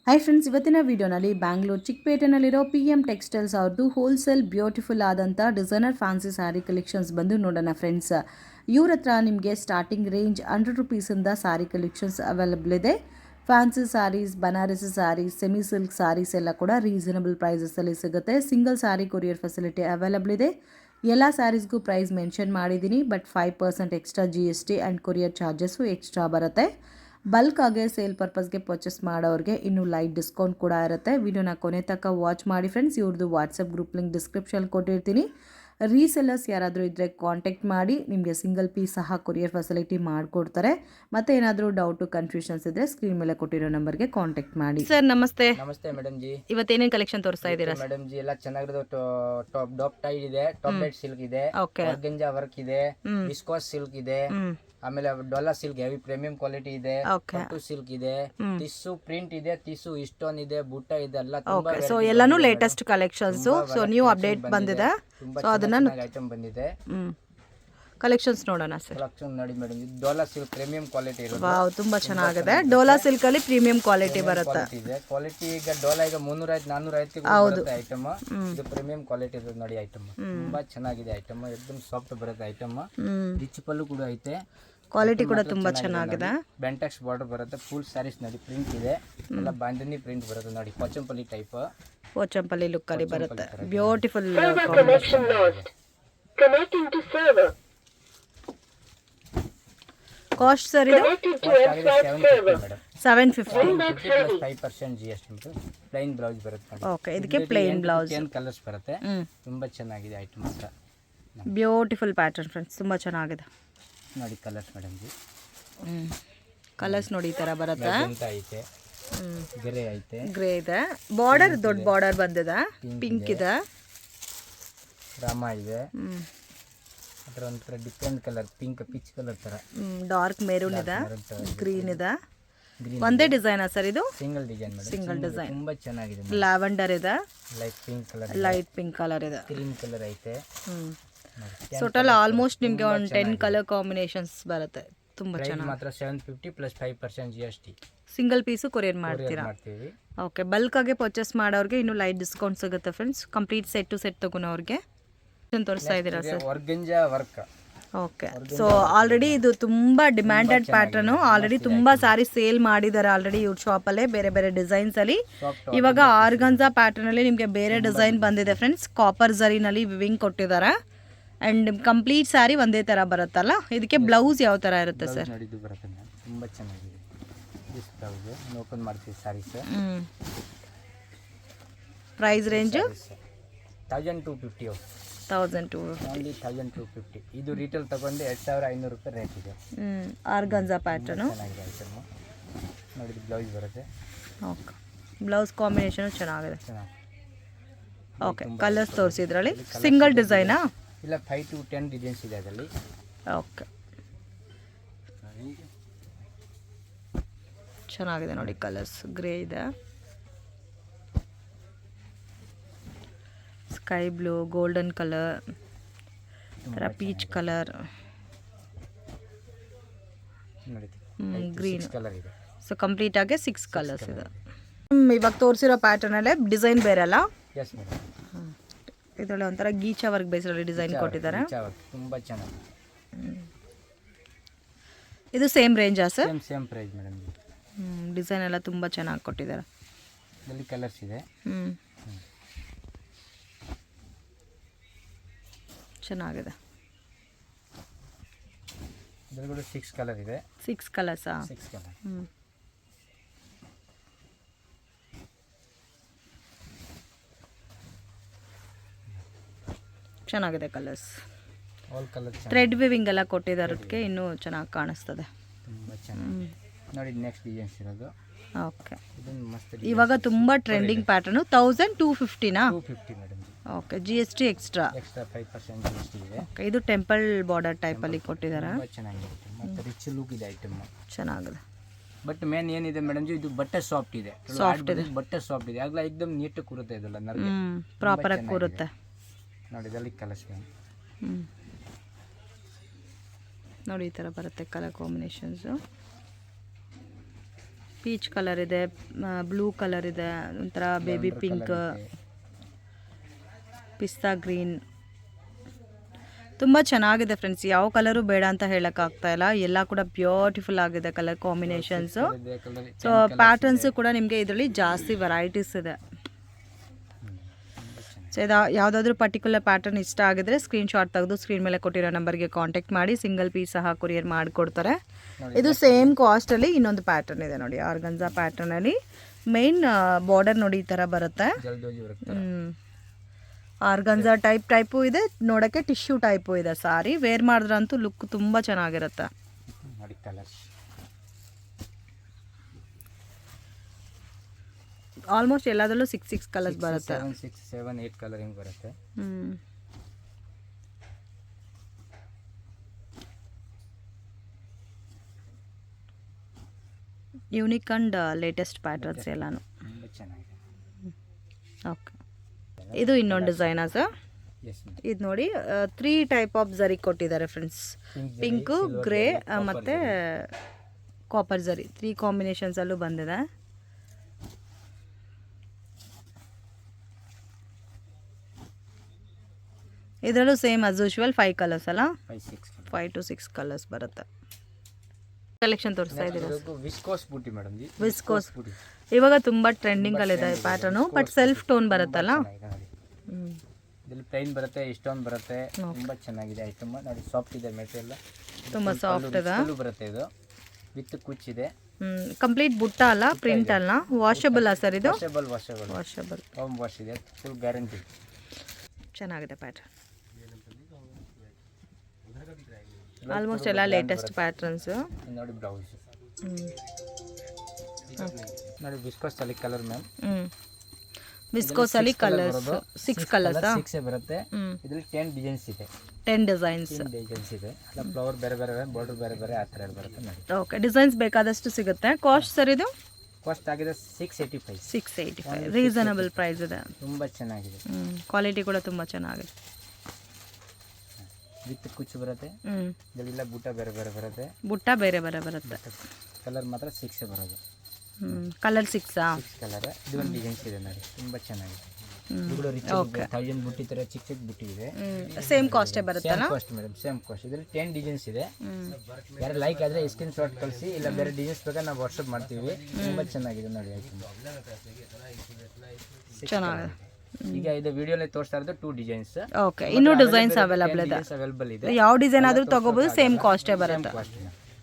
Hi friends, ಇವತ್ತಿನ ವಿಡಿಯೋನಲ್ಲಿ ಬ್ಯಾಂಗ್ಳೂರು ಚಿಕ್ಕಪೇಟೆನಲ್ಲಿರೋ PM ಟೆಕ್ಸ್ಟೈಲ್ಸ್ ಅವ್ರದ್ದು ಹೋಲ್ಸೇಲ್ ಬ್ಯೂಟಿಫುಲ್ ಆದಂಥ ಡಿಸೈನರ್ ಫ್ಯಾನ್ಸಿ ಸ್ಯಾರಿ ಕಲೆಕ್ಷನ್ಸ್ ಬಂದು ನೋಡೋಣ ಫ್ರೆಂಡ್ಸ್. ಇವ್ರ ಹತ್ರ ನಿಮಗೆ ಸ್ಟಾರ್ಟಿಂಗ್ ರೇಂಜ್ 100 ರುಪೀಸಿಂದ ಸ್ಯಾರಿ ಕಲೆಕ್ಷನ್ಸ್ ಅವೈಲಬಲ್ ಇದೆ. Fancy saris, Banarasi saris, semi silk saris ಎಲ್ಲ ಕೂಡ ರೀಸನಬಲ್ ಪ್ರೈಸಸಲ್ಲಿ ಸಿಗುತ್ತೆ. Single sari courier facility available ಇದೆ. ಎಲ್ಲ ಸ್ಯಾರೀಸ್ಗೂ ಪ್ರೈಸ್ ಮೆನ್ಷನ್ ಮಾಡಿದ್ದೀನಿ, but 5% extra GST and courier charges extra ಬರುತ್ತೆ. ಬಲ್ಕ್ ಆಗಿ ಸೇಲ್ ಪರ್ಪಸ್ಗೆ ಪರ್ಚೇಸ್ ಮಾಡೋರಿಗೆ ಇನ್ನೂ ಲೈಟ್ ಡಿಸ್ಕೌಂಟ್ ಕೂಡ ಇರುತ್ತೆ. ವಿಡಿಯೋನ ಕೊನೆ ತನಕ ವಾಚ್ ಮಾಡಿ ಫ್ರೆಂಡ್ಸ್. ಇವ್ರದ್ದು ವಾಟ್ಸಪ್ ಗ್ರೂಪ್ ಲಿಂಕ್ ಡಿಸ್ಕ್ರಿಪ್ಷನ್ ಕೊಟ್ಟಿರ್ತೀನಿ. ರೀಸೆಲ್ಲರ್ಸ್ ಯಾರಾದರೂ ಇದ್ದರೆ ಕಾಂಟ್ಯಾಕ್ಟ್ ಮಾಡಿ, ನಿಮಗೆ ಸಿಂಗಲ್ ಪೀಸ್ ಸಹ ಕೊರಿಯರ್ ಫೆಸಿಲಿಟಿ ಮಾಡಿಕೊಡ್ತಾರೆ. ಮತ್ತೆ ಏನಾದರೂ ಡೌಟು ಕನ್ಫ್ಯೂಷನ್ಸ್ ಇದ್ದರೆ ಸ್ಕ್ರೀನ್ ಮೇಲೆ ಕೊಟ್ಟಿರೋ ನಂಬರ್ಗೆ ಕಾಂಟ್ಯಾಕ್ಟ್ ಮಾಡಿ. ಸರ್ ನಮಸ್ತೆ. ನಮಸ್ತೆ ಮೇಡಮ್ ಜಿ. ಇವತ್ತೇನೇನು ಕಲೆಕ್ಷನ್ ತೋರಿಸ್ತಾ ಇದ್ದೀರಾ ಮೇಡಮ್ ಜಿ? ಎಲ್ಲ ಚೆನ್ನಾಗಿರೋದು ಟಾಪ್ ಟೈಡ್ ಇದೆ, ಟಾಪ್ ಬೆಡ್ ಸಿಲ್ಕ್ ಇದೆ, ಆರ್ಗಂಜಾ ವರ್ಕ್ ಇದೆ, ವಿಸ್ಕೋಸ್ ಸಿಲ್ಕ್ ಇದೆ, ಆಮೇಲೆ ಡೊಲಾ ಸಿಲ್ಕ್ ಹೆವಿ ಪ್ರೀಮಿಯಂ ಕ್ವಾಲಿಟಿ ಇದೆ, ಪಟ್ಟು ಸಿಲ್ಕ್ ಇದೆ, ಟಿಶ್ಯೂ ಪ್ರಿಂಟ್ ಇದೆ, ಟಿಶ್ಯೂ ಸ್ಟೋನ್ ಇದೆ, ಬುಟ್ಟ ಇದೆ, ಎಲ್ಲ ತುಂಬಾ ಸೊ ಎಲ್ಲಾನು latest collections. So new update ಬಂದಿದೆ. ಸೊ ಅದನ್ನ ಐಟಮ್ ಬಂದಿದೆ. ಕಲೆಕ್ಷನ್ಸ್ ನೋಡೋಣ ಸರ್. ಕಲೆಕ್ಷನ್ ನೋಡಿ ಮೇಡಮ್, ಇದು ಡೋಲಾ ಸಿಲ್ಕ್ ಪ್ರೀಮಿಯಂ ಕ್ವಾಲಿಟಿ ಇರೋದು. ವಾವ್, ತುಂಬಾ ಚೆನ್ನಾಗಿದೆ. ಡೋಲಾ ಸಿಲ್ಕ್ ಅಲ್ಲಿ ಪ್ರೀಮಿಯಂ ಕ್ವಾಲಿಟಿ ಬರುತ್ತೆ. ಕ್ವಾಲಿಟಿ ಈಗ ಡೋಲಾ ಈಗ 350 450 ಐಟಮ್. ಇದು ಪ್ರೀಮಿಯಂ ಕ್ವಾಲಿಟಿ ಇರೋದು ನೋಡಿ ಐಟಮ್. ತುಂಬಾ ಚೆನ್ನಾಗಿದೆ ಐಟಮ್, एकदम ಸಾಫ್ಟ್ ಬರುತ್ತೆ ಐಟಮ್. ರಿಚ್ ಪಲ್ಲು ಕೂಡ ಐತೆ, ಕ್ವಾಲಿಟಿ ಕೂಡ ತುಂಬಾ ಚೆನ್ನಾಗಿದೆ. ಬೆಂಟೆಕ್ಸ್ ಬಾರ್ಡರ್ ಬರುತ್ತೆ. ಫುಲ್ ಸ್ಯಾರೀಸ್ ನೋಡಿ ಪ್ರಿಂಟ್ ಇದೆ, ಎಲ್ಲ ಬಾಂಧನಿ ಪ್ರಿಂಟ್ ಬರುತ್ತೆ ನೋಡಿ, ಪೋಚಂಪಲ್ಲಿ ಟೈಪ್, ಪೋಚಂಪಲ್ಲಿ ಲುಕ್ ಅಲ್ಲಿ ಬರುತ್ತೆ. ಬ್ಯೂಟಿಫುಲ್. ಕಾಸ್ಟ್ ಸರ್ ಇದು 750 5% GST. ಪ್ಲೈನ್ ಬ್ಲೌಸ್ ಬರುತ್ತೆ. ಓಕೆ, ಇದಕ್ಕೆ ಪ್ಲೈನ್ ಬ್ಲೌಸ್ 10 ಕಲರ್ಸ್ ಬರುತ್ತೆ. ತುಂಬಾ ಚೆನ್ನಾಗಿದೆ ಐಟಮ್ ಮಾತ್ರ. ಬ್ಯೂಟಿಫುಲ್ ಪ್ಯಾಟರ್ನ್ ಫ್ರೆಂಡ್ಸ್, ತುಂಬಾ ಚೆನ್ನಾಗಿದೆ ನೋಡಿ ಕಲರ್ಸ್ ಮೇಡಮ್ ಜಿ. ಕಲರ್ಸ್ ನೋಡಿ ಈ ತರ ಬರುತ್ತೆ. ಐತೆ, ಗ್ರೇ ಐತೆ, ಗ್ರೇ ಇದೆ, ಬಾರ್ಡರ್ ದೊಡ್ಡ ಬಾರ್ಡರ್ ಬಂದಿದೆ, ಪಿಂಕ್ ಇದೆ, ರಾಮ ಇದೆ, ಅದರ ಒಂಥರ different colour, pink pitch colour ತರ, ಡಾರ್ಕ್ ಮೆರೂನ್ ಇದೆ, ಗ್ರೀನ್ ಇದೆ. ಒಂದೇ ಡಿಸೈನ್ ಸರ್ ಇದು? Single design madam, single design. ತುಂಬಾ ಚೆನ್ನಾಗಿದೆ. ಲ್ಯಾವೆಂಡರ್ ಇದೆ, ಲೈಟ್ ಪಿಂಕ್ ಕಲರ್ ಇದೆ, ಗ್ರೀನ್ ಕಲರ್ ಐತೆ. ಟೋಟಲ್ ಆಲ್ಮೋಸ್ಟ್ ನಿಮಗೆ ಒಂದು 10 ಕಲರ್ ಕಾಂಬಿನೇಷನ್ಸ್ ಬರುತ್ತೆ. ತುಂಬಾ ಚೆನ್ನಾಗಿ. ಮಾತ್ರ 750 plus 5% GST. Single piece courier ಮಾಡ್ತೀರಾ? ಓಕೆ, ಬಲ್ಕ್ ಆಗಿ ಪರ್ಚೇಸ್ ಮಾಡೋರಿಗೆ ಇನ್ನೂ ಲೈಟ್ ಡಿಸ್ಕೌಂಟ್ ಸಿಗುತ್ತೆ friends. Complete set to set ತಗೊಳೋರಿಗೆ ತೋರಿಸ್ತಾ ಇದ್ದೀರಾ sir? Organza work. Okay, so already ಇದು ತುಂಬಾ ಡಿಮ್ಯಾಂಡೆಡ್ ಪ್ಯಾಟರ್ನ್. ಆಲ್ರೆಡಿ ತುಂಬಾ ಸಾರಿ ಸೇಲ್ ಮಾಡಿದ್ದಾರೆ ಆಲ್ರೆಡಿ ಇವ್ರ ಶಾಪಲ್ಲೇ, ಬೇರೆ ಬೇರೆ ಡಿಸೈನ್ಸ್ ಅಲ್ಲಿ. ಇವಾಗ ಆರ್ಗಂಜಾ ಪ್ಯಾಟರ್ನ್ ಅಲ್ಲಿ ನಿಮಗೆ ಬೇರೆ ಡಿಸೈನ್ ಬಂದಿದೆ ಫ್ರೆಂಡ್ಸ್. ಕಾಪರ್ ಜರಿನಲ್ಲಿ ವಿವಿಂಗ್ ಕೊಟ್ಟಿದ್ದಾರೆ ಅಂಡ್ ಕಂಪ್ಲೀಟ್ ಸ್ಯಾರಿ ಒಂದೇ ತರ ಬರುತ್ತಲ್ಲ. ಇದಕ್ಕೆ ಬ್ಲೌಸ್ ಯಾವ ತರ ಇರುತ್ತೆ ಸರ್? ತುಂಬಾ ಚೆನ್ನಾಗಿದೆ. ಓಪನ್ ಮಾಡ್ತೀವಿ ಸ್ಯಾರೀಸ್. Price range 1250. 1250. ಇದು ರಿಟೇಲ್ ತಗೊಂಡು 2500 ರೂಪಾಯಿ ರೇಟ್ ಇದೆ. ಆರ್ಗಂಜಾ ಪ್ಯಾಟರ್ನ್ ಚೆನ್ನಾಗಿದೆ ಐಟಮ್ ನೋಡಿ. ಬ್ಲೌಸ್ ಬರುತ್ತೆ. ಓಕೆ, ಬ್ಲೌಸ್ ಕಾಂಬಿನೇಷನ್ ಚೆನ್ನಾಗಿದೆ. ಓಕೆ, ಕಲರ್ಸ್ ತೋರಿಸಿದ್ರಲ್ಲಿ ಸಿಂಗಲ್ ಡಿಸೈನಾ? ಇಲ್ಲ, 5 to 10 ಡಿಸೈನ್ಸ್ ಇದೆ ಅದರಲ್ಲಿ. ಓಕೆ, ಚೆನ್ನಾಗಿದೆ ನೋಡಿ. ಕಲರ್ಸ್ ಗ್ರೇ ಇದೆ, ಸ್ಕೈ ಬ್ಲೂ, ಗೋಲ್ಡನ್ ಕಲರ್, ಥರ ಪೀಚ್ ಕಲರ್, ಗ್ರೀನ್ ಕಲರ್ ಇದೆ. ಸೊ ಕಂಪ್ಲೀಟ್ ಆಗಿ 6 ಕಲರ್ಸ್ ಇದೆ. ಇವಾಗ ತೋರಿಸಿರೋ ಪ್ಯಾಟರ್ನಲ್ಲೇ ಡಿಸೈನ್ ಬೇರೆ ಅಲ್ಲ? Yes madam. ಇದರಲ್ಲಿ ಒಂಥರ ಗೀಚಾ ವರ್ಕ್ ಬೇಸ್ರಲ್ಲಿ ಡಿಸೈನ್ ಕೊಟ್ಟಿದ್ದಾರೆ. ತುಂಬಾ ಚೆನ್ನಾಗಿ. ಇದು ಸೇಮ್ ರೇಂಜಾ sir? Same price madam. Design ಎಲ್ಲ ತುಂಬಾ ಚೆನ್ನಾಗಿ ಕೊಟ್ಟಿದ್ದಾರೆ. ಇದರಲ್ಲಿ ಕಲರ್ಸ್ ಇದೆ. ಚೆನ್ನಾಗಿದೆ. ಇದರಲ್ಲಿ ಕೂಡ 6 ಕಲರ್ ಇದೆ. 6 ಕಲರ್ಸಾ? 6 ಕಲರ್. ಚೆನ್ನಾಗಿದೆ colours. All colour thread viewing ಎಲ್ಲ ಕೊಟ್ಟಿದ್ದಕ್ಕೆ ಇನ್ನೂ ಚೆನ್ನಾಗಿ ಕಾಣಿಸ್ತದೆ. ತುಂಬಾ ಚೆನ್ನಾಗಿ ನೋಡಿ. ನೆಕ್ಸ್ಟ್ ಡಿಸೈನ್ಸ್ ಇರೋದು. ಓಕೆ, ಇದೊಂದು ಮಸ್ತ್. ಇವಾಗ ತುಂಬಾ ಟ್ರೆಂಡಿಂಗ್ ಪ್ಯಾಟರ್ನ್. 1250ನಾ? 250 madam. Okay, GST extra 5% GST ಇದೆ. ಓಕೆ, ಇದು ಟೆಂಪಲ್ ಬಾರ್ಡರ್ ಟೈಪ್ ಅಲ್ಲಿ ಕೊಟ್ಟಿದ್ದಾರೆ. ತುಂಬಾ ಚೆನ್ನಾಗಿದೆ. ಮತ್ತೆ ರಿಚ್ ಲುಕ್ ಇದೆ ಐಟಮ್. ಚೆನ್ನಾಗಿದೆ. ಬಟ್ ಮೇನ್ ಏನಿದೆ ಮೇಡಮ್ ಜಿ, ಇದು ಬಟ್ಟೆ ಸಾಫ್ಟ್ ಇದೆ. ಬಟ್ಟೆ ಸಾಫ್ಟ್ ಇದೆ, ಆಗಲ್ಲ एकदम ನೀಟ್ ಕೂರುತ್ತೆ. ಇದೆಲ್ಲ ನಮಗೆ ಪ್ರಾಪರ್ ಆಗಿ ಕೂರುತ್ತೆ ನೋಡಿ. ಇದರಲ್ಲಿ ಕಲರ್ಸ್ ನೋಡಿ, ಈ ತರ ಬರುತ್ತೆ ಕಲರ್ ಕಾಂಬಿನೇಷನ್ಸ್. ಪೀಚ್ ಕಲರ್ ಇದೆ, ಬ್ಲೂ ಕಲರ್ ಇದೆ, ಒಂಥರ ಬೇಬಿ ಪಿಂಕ್, ಪಿಸ್ತಾ ಗ್ರೀನ್. ತುಂಬ ಚೆನ್ನಾಗಿದೆ ಫ್ರೆಂಡ್ಸ್. ಯಾವ ಕಲರು ಬೇಡ ಅಂತ ಹೇಳೋಕ್ಕಾಗ್ತಾ ಇಲ್ಲ, ಎಲ್ಲ ಕೂಡ ಬ್ಯೂಟಿಫುಲ್ ಆಗಿದೆ ಕಲರ್ ಕಾಂಬಿನೇಷನ್ಸು. ಸೊ ಪ್ಯಾಟರ್ನ್ಸು ಕೂಡ ನಿಮಗೆ ಇದರಲ್ಲಿ ಜಾಸ್ತಿ ವೆರೈಟೀಸ್ ಇದೆ. ಸೊ ಇದು ಯಾವುದಾದ್ರೂ ಪರ್ಟಿಕ್ಯುಲರ್ ಪ್ಯಾಟರ್ನ್ ಇಷ್ಟ ಆಗಿದ್ರೆ ಸ್ಕ್ರೀನ್ಶಾಟ್ ತೆಗೆದು ಸ್ಕ್ರೀನ್ ಮೇಲೆ ಕೊಟ್ಟಿರೋ ನಂಬರ್ಗೆ ಕಾಂಟ್ಯಾಕ್ಟ್ ಮಾಡಿ ಸಿಂಗಲ್ ಪೀಸ್ ಸಹ ಕೊರಿಯರ್ ಮಾಡಿಕೊಡ್ತಾರೆ. ಇದು ಸೇಮ್ ಕಾಸ್ಟಲ್ಲಿ ಇನ್ನೊಂದು ಪ್ಯಾಟರ್ನ್ ಇದೆ ನೋಡಿ, ಆರ್ಗನ್ಸಾ ಪ್ಯಾಟರ್ನಲ್ಲಿ ಮೇನ್ ಬಾರ್ಡರ್ ನೋಡಿ ಈ ಥರ ಬರುತ್ತೆ. ಆರ್ಗನ್ಸಾ ಟೈಪು ಇದೆ, ನೋಡೋಕ್ಕೆ ಟಿಶ್ಯೂ ಟೈಪು ಇದೆ ಸಾರಿ. ವೇರ್ ಮಾಡಿದ್ರಂತೂ ಲುಕ್ ತುಂಬ ಚೆನ್ನಾಗಿರುತ್ತೆ. ಆಲ್ಮೋಸ್ಟ್ ಎಲ್ಲದರಲ್ಲೂ 6 ಕಲರ್ಸ್ ಬರುತ್ತೆ. 6, 7, 8 ಕಲರಿಂಗ್ ಬರುತ್ತೆ. ಯೂನಿಕ್ ಆ್ಯಂಡ್ ಲೇಟೆಸ್ಟ್ ಪ್ಯಾಟರ್ನ್ಸ್ ಎಲ್ಲಾನು. ಓಕೆ, ಇದು ಇನ್ನೊಂದು ಡಿಸೈನಾ ಸರ್? ಇದು ನೋಡಿ 3 ಟೈಪ್ ಆಫ್ ಝರಿ ಕೊಟ್ಟಿದ್ದಾರೆ ಫ್ರೆಂಡ್ಸ್. ಪಿಂಕು, ಗ್ರೇ ಮತ್ತು ಕಾಪರ್ ಝರಿ 3 ಕಾಂಬಿನೇಷನ್ಸಲ್ಲೂ ಬಂದಿದೆ. ಇದರಲ್ಲೂ ಸೇಮ್ ಆಸ್ ಯೂಶುವಲ್ 5 ಕಲರ್ಸ್ ಅಲ್ಲ? 5 to 6 ಕಲರ್ಸ್ ಬರುತ್ತೆ. ಕಲೆಕ್ಷನ್ ತೋರಿಸ್ತಾ ಇದ್ದೀರಾ? Viscose ಬೂಟಿ madam. ವಿಸ್ಕೋಸ್ ಇವಾಗ ತುಂಬ ಟ್ರೆಂಡಿಂಗಲ್ಲಿದೆ ಈ ಪ್ಯಾಟರ್ನು, ಬಟ್ ಸೆಲ್ಫ್ ಟೋನ್ ಬರುತ್ತಲ್ಲ. ಇದರಲ್ಲಿ ಪ್ಲೈನ್ ಬರುತ್ತೆ, ಸ್ಟೋನ್ ಬರುತ್ತೆ. ತುಂಬ ಚೆನ್ನಾಗಿದೆ ಐಟಮ್ ನೋಡಿ, ಸಾಫ್ಟ್ ಇದೆ ಮೆಟೀರಿಯಲ್, ತುಂಬ ಸಾಫ್ಟ್ ಇದೆ. ಬರುತ್ತೆ ಇದು ವಿತ್ ಕುಚ್ ಇದೆ. ಕಂಪ್ಲೀಟ್ ಬುಟ್ಟ ಅಲ್ಲ, ಪ್ರಿಂಟ್ ಅಲ್ಲ. ವಾಷಬಲ್ ಸರ್ ಇದು? ವಾಷಬಲ್ ಹೋಮ್ ವಾಶ್ ಇದೆ, ಫುಲ್ ಗ್ಯಾರಂಟಿ. ಚೆನ್ನಾಗಿದೆ ಪ್ಯಾಟರ್ನ್. ಆಲ್ಮೋಸ್ಟ್ ಎಲ್ಲ ಲೇಟೆಸ್ಟ್ ಪ್ಯಾಟರ್ನ್ಸ್ ನೋಡಿ. ಬ್ಲೌಸ್ ನೋಡಿ, ವಿಸ್ಕೋಸ್ ಅಲ್ಲಿ ಕಲರ್ ಮ್ಯಾಮ್. ವಿಸ್ಕೋಸ್ ಅಲ್ಲಿ ಕಲರ್ಸ್ 6 ಕಲರ್ಸ್ 6 ಬರುತ್ತೆ. ಇದರಲ್ಲಿ 10 ಡಿಸೈನ್ಸ್ ಇದೆ. 10 ಡಿಸೈನ್ಸ್ ಇದೆ. ಎಲ್ಲ ಫ್ಲವರ್ ಬೇರೆ ಬೇರೆ, ಬಾರ್ಡರ್ ಬೇರೆ ಬೇರೆ, ಆ ಥರ ಬರುತ್ತೆ ನೋಡಿ. ಓಕೆ, ಡಿಸೈನ್ಸ್ ಬೇಕಾದಷ್ಟು ಸಿಗುತ್ತೆ. ಕಾಸ್ಟ್ ಸರ್ ಇದು? ಕಾಸ್ಟ್ ಆಗಿದೆ 685. ರೀಸನಬಲ್ ಪ್ರೈಸ್ ಇದೆ. ತುಂಬ ಚೆನ್ನಾಗಿದೆ. ಕ್ವಾಲಿಟಿ ಕೂಡ ತುಂಬ ಚೆನ್ನಾಗಿದೆ. ವಿತ್ ಕುಚ್ಚು ಬರುತ್ತೆ. ಇದೆಲ್ಲ ಬುಟ್ಟ ಬೇರೆ ಬೇರೆ ಬರುತ್ತೆ. ಬುಟ್ಟ ಬೇರೆ ಬೇರೆ ಬರುತ್ತೆ. ಕಲರ್ ಮಾತ್ರ 6 ಬರೋದು. Colour 6 colour. ಇದು ಒಂದು ಡಿಸೈನ್ಸ್ ಇದೆ ನೋಡಿ, ತುಂಬ ಚೆನ್ನಾಗಿದೆ. ಇದು ರಿಚ್ 1000 ಬುಟ್ಟಿ ತರ ಚಿಕ್ಕ ಚಿಕ್ಕ ಬುಟ್ಟಿ ಇದೆ. ಸೇಮ್ ಕಾಸ್ಟೇ ಬರುತ್ತಲ್ಲ? Cost madam, same cost. ಇದರಲ್ಲಿ 10 ಡಿಸೈನ್ಸ್ ಇದೆ. ಯಾರು ಲೈಕ್ ಆದರೆ ಸ್ಕ್ರೀನ್ ಶಾಟ್ ಕಳಿಸಿ, ಇಲ್ಲ ಬೇರೆ ಡಿಸೈನ್ಸ್ ಬೇಕಾದ್ರೆ ನಾವು ವಾಟ್ಸಪ್ ಮಾಡ್ತೀವಿ. ತುಂಬ ಚೆನ್ನಾಗಿದೆ ನೋಡಿ ಐಟಮ್. ಚೆನ್ನಾಗಿದೆ. ಈಗ ಇದು ವಿಡಿಯೋಲಿ ತೋರಿಸ್ತಾ ಇರೋದು 2 ಡಿಸೈನ್ಸ್. ಓಕೆ, ಇನ್ನೂ ಡಿಸೈನ್ಸ್ ಅವೈಲೇಬಲ್ ಇದೆ. ಯಾವ ಡಿಸೈನ್ ಆದರೂ ತಗೋಬಹುದು, ಸೇಮ್ ಕಾಸ್ಟೇ ಬರುತ್ತೆ.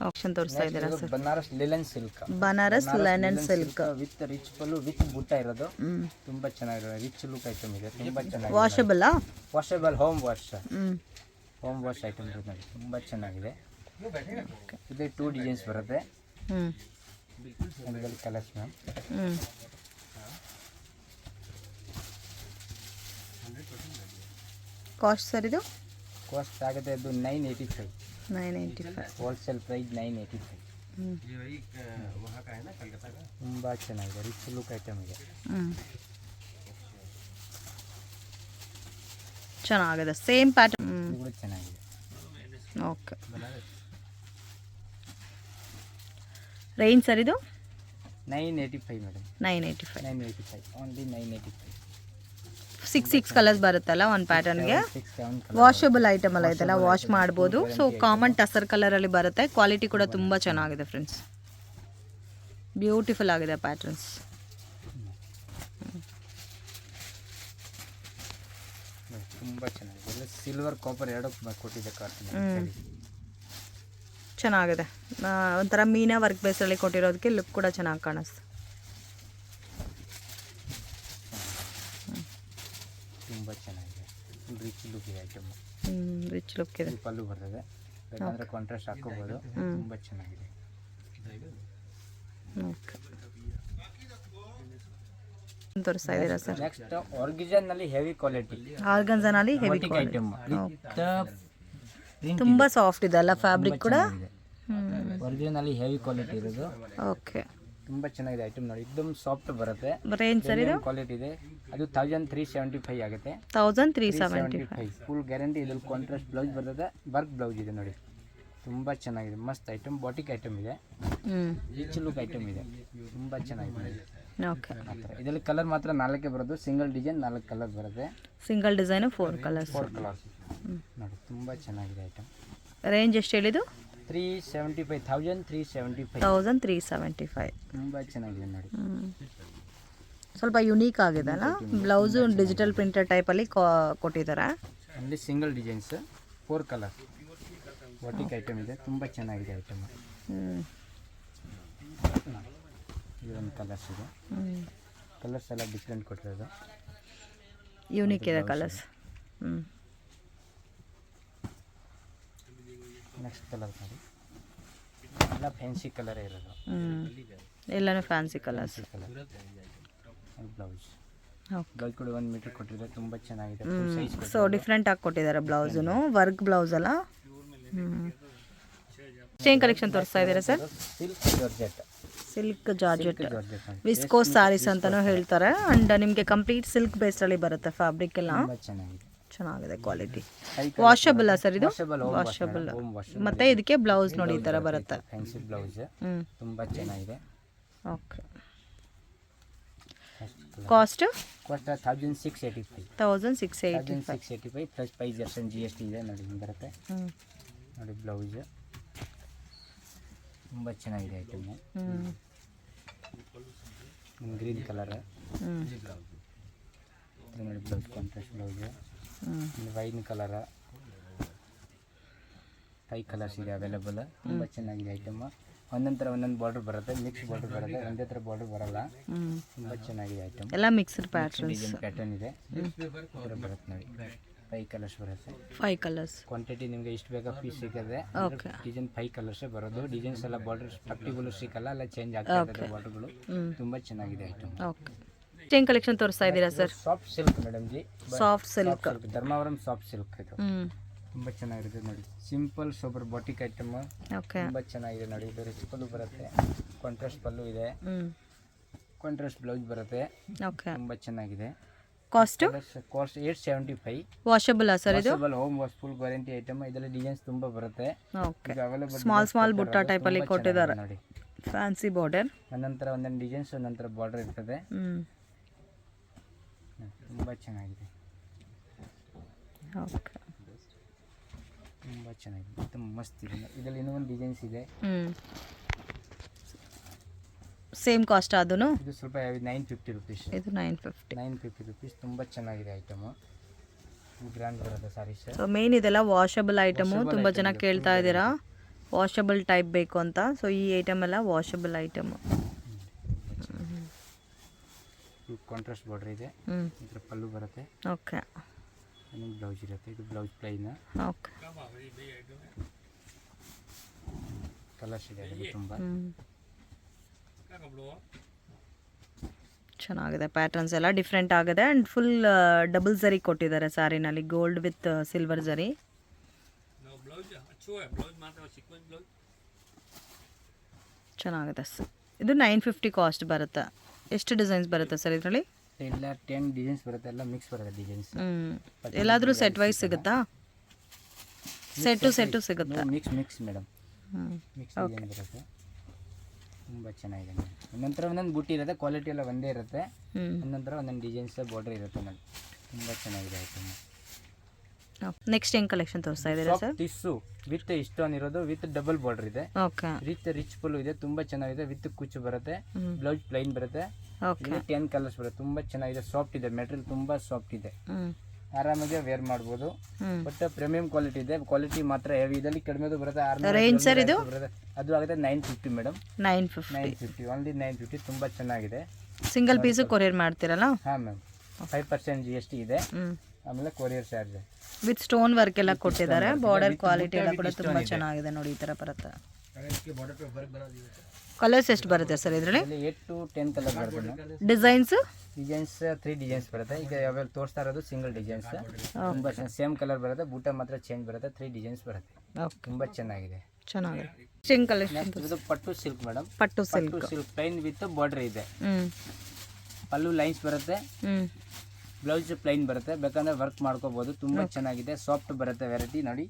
ಆಪ್ಷನ್ ತೋರಿಸ್ತಾ ಇದ್ದೀರಾ sir? Banaras linen silk. Banaras linen silk with rich pallu with ಬುಟ್ಟ ಇರೋದು. ತುಂಬಾ ಚೆನ್ನಾಗಿದೆ, ರಿಚ್ ಲುಕ್ ಐಟಮ್ ಇದೆ. ತುಂಬಾ ಚೆನ್ನಾಗಿದೆ. Washable washable home wash. Home wash item ನೋಡಿ, ತುಂಬಾ ಚೆನ್ನಾಗಿದೆ. ಇದು 2 ಡಿಸೈನ್ಸ್ ಬರುತ್ತೆ. Colours ma'am. ಕಾಸ್ಟ್ ಸರ್ ಇದು? ಕಾಸ್ಟ್ ಆಗುತ್ತೆ ಇದು 985. Wholesale price 985. ತುಂಬ ಚೆನ್ನಾಗಿದೆ, ರಿಚ್ ಲುಕ್ ಐಟಮ್ ಇದೆ. ಚೆನ್ನಾಗಿದೆ, ಸೇಮ್ ಪ್ಯಾಟರ್ನ್ ಕೂಡ ಚೆನ್ನಾಗಿದೆ. ಓಕೆ, ರೇಂಜ್ ಸರ್ ಇದು? 985 ಮೇಡಮ್. 985 ಓನ್ಲಿ 985. 6 ಕಲರ್ಸ್ ಬರುತ್ತಲ್ಲ ಒಂದು ಪ್ಯಾಟರ್ನ್ಗೆ. ವಾಷಬಲ್ ಐಟಮ್ ಅಲ್ಲ ಇದೆಲ್ಲ, ವಾಶ್ ಮಾಡ್ಬೋದು. ಸೊ ಕಾಮನ್ ಟಸರ್ ಕಲರಲ್ಲಿ ಬರುತ್ತೆ. ಕ್ವಾಲಿಟಿ ಕೂಡ ತುಂಬ ಚೆನ್ನಾಗಿದೆ ಫ್ರೆಂಡ್ಸ್, ಬ್ಯೂಟಿಫುಲ್ ಆಗಿದೆ ಪ್ಯಾಟರ್ನ್ಸ್. ತುಂಬ ಚೆನ್ನಾಗಿದೆ. ಸಿಲ್ವರ್ ಕಾಪರ್ ಎರಡು ಕೊಟ್ಟಿದೆ ಕಾರ್ಟನ್. ಚೆನ್ನಾಗಿದೆ, ಒಂಥರ ಮೀನಾ ವರ್ಕ್ ಬೇಸಲ್ಲಿ ಕೊಟ್ಟಿರೋದಕ್ಕೆ ಲುಕ್ ಕೂಡ ಚೆನ್ನಾಗಿ ಕಾಣಿಸ್ತು. ತುಂಬ ಚೆನ್ನಾಗಿದೆ, ರಿಚ್ ಲುಕ್ ಇದೆ ಐಟಮ್. ರಿಚ್ ಲುಕ್ ಇದೆ. ಪಲ್ಲು ಬರ್ತದೆ, ಬೇಕಂದ್ರೆ ಕಾಂಟ್ರಾಸ್ಟ್ ಹಾಕೋಬಹುದು. ತುಂಬ ಚೆನ್ನಾಗಿದೆ. ಓಕೆ, ತೋರಿಸ್ತಾ ಇದ್ದೀರಾ ಸರ್? ನೆಕ್ಸ್ಟ್ ಆರ್ಗನ್ಜಾ ನಲ್ಲಿ ಹೆವಿ ಕ್ವಾಲಿಟಿ. ಆರ್ಗನ್ಜಾ ನಲ್ಲಿ ಹೆವಿ ಕ್ವಾಲಿಟಿ ಐಟಮ್. ತುಂಬ ಸಾಫ್ಟ್ ಇದೆ ಅಲ್ಲ ಫ್ಯಾಬ್ರಿಕ್ ಕೂಡ? ಆರ್ಗನ್ಜಾ ನಲ್ಲಿ ಹೆವಿ ಕ್ವಾಲಿಟಿ ಇರೋದು. ಓಕೆ, ತುಂಬಾ ಚೆನ್ನಾಗಿದೆ ಐಟಮ್ ನೋಡಿ, एकदम ಸಾಫ್ಟ್ ಬರುತ್ತೆ. ರೇಂಜ್ ಸರ್ ಇದು? ಕ್ವಾಲಿಟಿ ಇದೆ. ಅದು 1375 ಆಗುತ್ತೆ. 1375 ಫುಲ್ ಗ್ಯಾರಂಟಿ. ಇದ್ರಲ್ಲಿ ಕಾಂಟ್ರಾಸ್ಟ್ ಬ್ಲೌಸ್ ಬರ್ತದೆ, ವರ್ಕ್ ಬ್ಲೌಸ್ ಇದೆ ನೋಡಿ. ತುಂಬ ಚೆನ್ನಾಗಿದೆ, ಮಸ್ತ್ ಐಟಮ್, ಬಾಟಿಕ್ ಐಟಮ್ ಇದೆ, ರಿಚ್ ಲುಕ್ ಐಟಮ್ ಇದೆ, ತುಂಬ ಚೆನ್ನಾಗಿದೆ. ಓಕೆ, ಇದರಲ್ಲಿ ಕಲರ್ ಮಾತ್ರ 4 ಬರೋದು, ಸಿಂಗಲ್ ಡಿಸೈನ್ 4 ಕಲರ್ ಬರುತ್ತೆ, ಸಿಂಗಲ್ ಡಿಸೈನು 4 ಕಲರ್ಸ್. 4 ಕಲರ್ಸ್ ನೋಡಿ, ತುಂಬ ಚೆನ್ನಾಗಿದೆ ಐಟಮ್. ರೇಂಜ್ ಎಷ್ಟು ಹೇಳಿದ್ದು? 375,375. ತುಂಬ ಚೆನ್ನಾಗಿದೆ ನೋಡಿ. ಸ್ವಲ್ಪ ಯುನೀಕ್ ಆಗಿದೆ ಅಲ್ಲ, ಬ್ಲೌಸು ಡಿಜಿಟಲ್ ಪ್ರಿಂಟರ್ ಟೈಪಲ್ಲಿ ಕೊಟ್ಟಿದ್ದಾರೆ. ಅಲ್ಲಿ single designs 4 colour batik item ಇದೆ, ತುಂಬ ಚೆನ್ನಾಗಿದೆ ಐಟಮ್. ಇದೊಂದು ಕಲರ್ಸ್ ಇದೆ, ಕಲರ್ಸ್ ಎಲ್ಲ ಡಿಫ್ರೆಂಟ್ ಕೊಟ್ಟಿರೋದು, ಯೂನಿಕ್ ಇದೆ ಕಲರ್ಸ್. ನೆಕ್ಸ್ಟ್ ಕಲರ್ ನೋಡಿ, ಎಲ್ಲ ಫ್ಯಾನ್ಸಿ ಕಲರೇ ಇರೋದು, ಎಲ್ಲನೂ ಫ್ಯಾನ್ಸಿ ಕಲರ್ಸ್. ಬ್ಲೌಸ್ ಬ್ಲೌಸ್ ಕೂಡ 1 ಮೀಟರ್ ಕೊಟ್ಟಿದ್ದಾರೆ, ತುಂಬ ಚೆನ್ನಾಗಿದೆ. ಸೊ ಡಿಫ್ರೆಂಟ್ ಆಗಿ ಕೊಟ್ಟಿದ್ದಾರೆ ಬ್ಲೌಸನು, ವರ್ಕ್ ಬ್ಲೌಸ್ ಅಲ್ಲ. ಏನು ಕಲೆಕ್ಷನ್ ತೋರಿಸ್ತಾ ಇದ್ದೀರಾ sir? Silk georgette viscose saris ಅಂತಲೂ ಹೇಳ್ತಾರೆ. ಆ್ಯಂಡ್ ನಿಮಗೆ ಕಂಪ್ಲೀಟ್ ಸಿಲ್ಕ್ ಬೇಸ್ಡಲ್ಲಿ ಬರುತ್ತೆ ಫ್ಯಾಬ್ರಿಕ್ ಎಲ್ಲ, ಚೆನ್ನಾಗಿದೆ ಕ್ವಾಲಿಟಿ. ವಾಷಬಲ್ ಸರ್ ಇದು? ವಾಷಬಲ್. ಮತ್ತೆ ಇದಕ್ಕೆ ಬ್ಲೌಸ್ ನೋಡಿ ಈ ಥರ ಬರುತ್ತೆ, ಫ್ಯಾನ್ಸಿ ಬ್ಲೌಸ್, ತುಂಬ ಚೆನ್ನಾಗಿದೆ. Okay, cost 1685. 1685 ಪ್ಲಸ್ 5% GST ಇದೆ ನೋಡಿ, ಬರುತ್ತೆ ನೋಡಿ. ಬ್ಲೌಸ್ ತುಂಬ ಚೆನ್ನಾಗಿದೆ ಐಟಮ್, ಗ್ರೀನ್ ಕಲರ್ ನೋಡಿ. Blouse contrast blouse, wine colour, 5 colours ಇದೆ ಅವೈಲೇಬಲ್, ತುಂಬ ಚೆನ್ನಾಗಿದೆ ಐಟಮ್. ಒಂದೊಂದು ಒಂದೊಂದು ಬಾರ್ಡರ್ ಬರುತ್ತೆ, ಮಿಕ್ಸ್ ಬಾರ್ಡರ್ ಬರುತ್ತೆ, ಒಂದೇ ಥರ ಬಾರ್ಡರ್ ಬರಲ್ಲ, ತುಂಬ ಚೆನ್ನಾಗಿದೆ ಐಟಮ್. ಎಲ್ಲ ಮಿಕ್ಸ್ಡ್ ಪ್ಯಾಟರ್ನ್ ಇದೆ, ಬರುತ್ತೆ ನೋಡಿ. 5 ಕಲರ್ಸ್ ಬರುತ್ತೆ, 5 ಕಲರ್ಸ್. ಕ್ವಾಂಟಿಟಿ ನಿಮಗೆ ಎಷ್ಟು ಬೇಕಾ ಪೀಸ್ ಸಿಗುತ್ತೆ. ಡಿಸೈನ್ 5 ಕಲರ್ಸೇ ಬರೋದು, ಡಿಸೈನ್ಸ್ ಎಲ್ಲ ಬಾರ್ಡರ್ ಪರ್ಟಿಕ್ಯುಲರ್ ಸಿಕ್ಕಲ್ಲ, ಎಲ್ಲ ಚೇಂಜ್ ಆಗ್ತಾ ಇರುತ್ತೆ ಬಾರ್ಡರ್ಗಳು, ತುಂಬ ಚೆನ್ನಾಗಿದೆ ಐಟಮ್. ಓಕೆ, ಏನು ಕಲೆಕ್ಷನ್ ತೋರಿಸ್ತಾ ಇದ್ದೀರಾ sir? Soft silk madam G, soft silk, Dharmavaram soft silk ಇದು, ತುಂಬ ಚೆನ್ನಾಗಿರುತ್ತೆ ನೋಡಿ. ಸಿಂಪಲ್ ಸೂಪರ್ ಬಾಟಿಕ್ ಐಟಮ್, ತುಂಬ ಚೆನ್ನಾಗಿದೆ ನೋಡಿ. ಇದು ರಿಚ್ ಪಲ್ಲು ಬರುತ್ತೆ, ಕಾಂಟ್ರಾಸ್ಟ್ ಪಲ್ಲು ಇದೆ, ಕಾಂಟ್ರಾಸ್ಟ್ ಬ್ಲೌಸ್ ಬರುತ್ತೆ, ತುಂಬ ಚೆನ್ನಾಗಿದೆ. ಕಾಸ್ಟ್ 875. ವಾಷಬಲ್ ಸರ್ ಇದು? Washable, home wash, full guarantee item. ಇದರಲ್ಲಿ ಡಿಸೈನ್ಸ್ ತುಂಬ ಬರುತ್ತೆ. ಓಕೆ, ಸ್ಮಾಲ್ ಬುಟ್ಟ ಟೈಪಲ್ಲಿ ಕೊಟ್ಟಿದ್ದಾರೆ ನೋಡಿ, ಫ್ಯಾನ್ಸಿ ಬಾರ್ಡರ್, ಒಂದೊಂಥರ ಒಂದೊಂದು ಡಿಸೈನ್ಸ್ ಒಂದೊಂಥರ ಬಾರ್ಡರ್ ಇರ್ತದೆ, ತುಂಬ ಚೆನ್ನಾಗಿದೆ. ಓಕೆ, ತುಂಬ ಚೆನ್ನಾಗಿದೆ, ತುಂಬ ಮಸ್ತ್ ಇದೆ. ಇದರಲ್ಲಿ ಇನ್ನೂ ಒಂದು ಡಿಸೈನ್ಸ್ ಇದೆ, ಸೇಮ್ ಕಾಸ್ಟ್ ಅದನ್ನು? ಇದು ಸ್ವಲ್ಪ 950 ರುಪೀಸ್. ಇದು 950 ರುಪೀಸ್. ತುಂಬ ಚೆನ್ನಾಗಿದೆ ಐಟಮು, ಗ್ರ್ಯಾಂಡ್ ಬರುತ್ತೆ ಸಾರೀಸ್. ಸೊ ಮೇನ್ ಇದೆಲ್ಲ ವಾಷಬಲ್ ಐಟಮು, ತುಂಬ ಜನ ಕೇಳ್ತಾ ಇದ್ದೀರಾ ವಾಷಬಲ್ ಟೈಪ್ ಬೇಕು ಅಂತ. ಸೊ ಈ ಐಟಮ್ ಎಲ್ಲ ವಾಷಬಲ್ ಐಟಮು. ಕಾಂಟ್ರಾಸ್ಟ್ ಬಾರ್ಡರ್ ಇದೆ, ಇದರ ಪಲ್ಲು ಬರುತ್ತೆ. ಓಕೆ, ಬ್ಲೌಸ್ ಇರುತ್ತೆ, ಇದು ಬ್ಲೌಸ್ ಪ್ಲೈನ್. ಓಕೆ, ಕಲರ್ಸ್ ಇದೆ ತುಂಬ ಚೆನ್ನಾಗಿದೆ. ಪ್ಯಾಟರ್ನ್ಸ್ ಎಲ್ಲ ಡಿಫ್ರೆಂಟ್ ಆಗಿದೆ ಆ್ಯಂಡ್ ಫುಲ್ ಡಬಲ್ ಝರಿ ಕೊಟ್ಟಿದ್ದಾರೆ ಸ್ಯಾರಿನಲ್ಲಿ, ಗೋಲ್ಡ್ ವಿತ್ ಸಿಲ್ವರ್ ಝರಿ. ಚೆನ್ನಾಗಿದೆ. ಇದು 950 ಕಾಸ್ಟ್ ಬರುತ್ತೆ. ಎಷ್ಟು ಡಿಸೈನ್ಸ್ ಬರುತ್ತೆ ಸರ್ ಇದರಲ್ಲಿ? ಎಲ್ಲ 10 ಡಿಸೈನ್ಸ್ ಬರುತ್ತೆ, ಎಲ್ಲ ಮಿಕ್ಸ್ ಬರುತ್ತೆ ಡಿಸೈನ್ಸ್. ಎಲ್ಲಾದರೂ ಸೆಟ್ ವೈಸ್ ಸಿಗುತ್ತಾ? ಸೆಟ್ಟು ಸಿಗುತ್ತೆ, ಮಿಕ್ಸ್ ಮೇಡಮ್, ಮಿಕ್ಸ್ ಡಿಸೈನ್ ಬರುತ್ತೆ, ತುಂಬ ಚೆನ್ನಾಗಿದೆ. ಒಂದೊಂಥರ ಒಂದೊಂದು ಬುಟ್ಟಿ ಇರುತ್ತೆ, ಕ್ವಾಲಿಟಿ ಎಲ್ಲ ಒಂದೇ ಇರುತ್ತೆ, ಒಂದೊಂಥರ ಒಂದೊಂದು ಡಿಸೈನ್ಸ್ ಬಾರ್ಡರ್ ಇರುತ್ತೆ ನೋಡಿ, ತುಂಬ ಚೆನ್ನಾಗಿದೆ ಐಟಮ್. ನೆಕ್ಸ್ಟ್ ಏನು ಕಲೆಕ್ಷನ್ ತೋರಿಸ್ತಾ ಇದ್ದೀರಾ ಸರ್? ಟಿಶ್ಯೂ ವಿತ್ ಇಷ್ಟೊಂದು ಇರೋದು, ವಿತ್ ಡಬಲ್ ಬಾರ್ಡರ್ ಇದೆ, ಓಕೆ, ರಿಚ್ ಪಲ್ಲು ಇದೆ, ತುಂಬ ಚೆನ್ನಾಗಿದೆ, ವಿತ್ ಕುಚ್ಚು ಬರುತ್ತೆ, ಬ್ಲೌಸ್ ಪ್ಲೈನ್ ಬರುತ್ತೆ. ಓಕೆ, 10 ಕಲರ್ಸ್ ಬರುತ್ತೆ, ತುಂಬ ಚೆನ್ನಾಗಿದೆ, ಸಾಫ್ಟ್ ಇದೆ, ಮೆಟೀರಿಯಲ್ ತುಂಬ ಸಾಫ್ಟ್ ಇದೆ, ಆರಾಮಾಗಿ ವೇರ್ ಮಾಡ್ಬೋದು. ಬಟ್ ಪ್ರೀಮಿಯಂ ಕ್ವಾಲಿಟಿ ಇದೆ, ಕ್ವಾಲಿಟಿ ಮಾತ್ರ ಹೆವಿ. ಇದರಲ್ಲಿ ಕಡಿಮೆದು ಬರುತ್ತೆ, ರೇಂಜ್ ಸರ್ ಇದು? ಅದು ಆಗುತ್ತೆ 950 ಮೇಡಮ್. 950 ಓನ್ಲಿ 950, ತುಂಬ ಚೆನ್ನಾಗಿದೆ. ಸಿಂಗಲ್ ಪೀಸು ಕೊರಿಯರ್ ಮಾಡ್ತೀರಲ್ಲ? ಹಾಂ ಮ್ಯಾಮ್, 5% GST ಇದೆ, ಆಮೇಲೆ courier charge with stone work ಎಲ್ಲ ಕೊಟ್ಟಿದ್ದಾರೆ. ಬಾರ್ಡರ್ ಕ್ವಾಲಿಟಿ ಎಲ್ಲ ಕೂಡ ತುಂಬ ಚೆನ್ನಾಗಿದೆ ನೋಡಿ, ಈ ಥರ ಬರುತ್ತೆ. ಕಲರ್ಸ್ ಎಷ್ಟು ಬರುತ್ತೆ ಸರ್ ಇದರಲ್ಲಿ? 8 to 10 ಕಲರ್ ಬರುತ್ತೆ. ಡಿಸೈನ್ಸ್ 3 ಡಿಸೈನ್ಸ್ ಬರುತ್ತೆ. ಈಗ ಯಾವ್ಯಾವ ತೋರಿಸ್ತಾ ಇರೋದು ಸಿಂಗಲ್ ಡಿಸೈನ್ಸ್, ತುಂಬ ಸೇಮ್ ಕಲರ್ ಬರುತ್ತೆ, ಬೂಟ ಮಾತ್ರ ಚೇಂಜ್ ಬರುತ್ತೆ, 3 ಡಿಸೈನ್ಸ್ ಬರುತ್ತೆ, ತುಂಬ ಚೆನ್ನಾಗಿದೆ. ಸ್ಟಿಂಗ್ ಕಲೆಕ್ಷನ್. ಇದು ಪಟ್ಟು ಸಿಲ್ಕ್ ಮೇಡಮ್, ಪಟ್ಟು ಸಿಲ್ಕ್ ಪ್ಲೈನ್ ವಿತ್ ಬಾರ್ಡರ್ ಇದೆ, ಪಲ್ಲು ಲೈನ್ಸ್ ಬರುತ್ತೆ, ಬ್ಲೌಸ್ ಪ್ಲೈನ್ ಬರುತ್ತೆ, ಬೇಕಂದ್ರೆ ವರ್ಕ್ ಮಾಡ್ಕೋಬಹುದು. ತುಂಬಾ ಚೆನ್ನಾಗಿದೆ, ಸಾಫ್ಟ್ ಬರುತ್ತೆ ವೆರೈಟಿ ನೋಡಿ.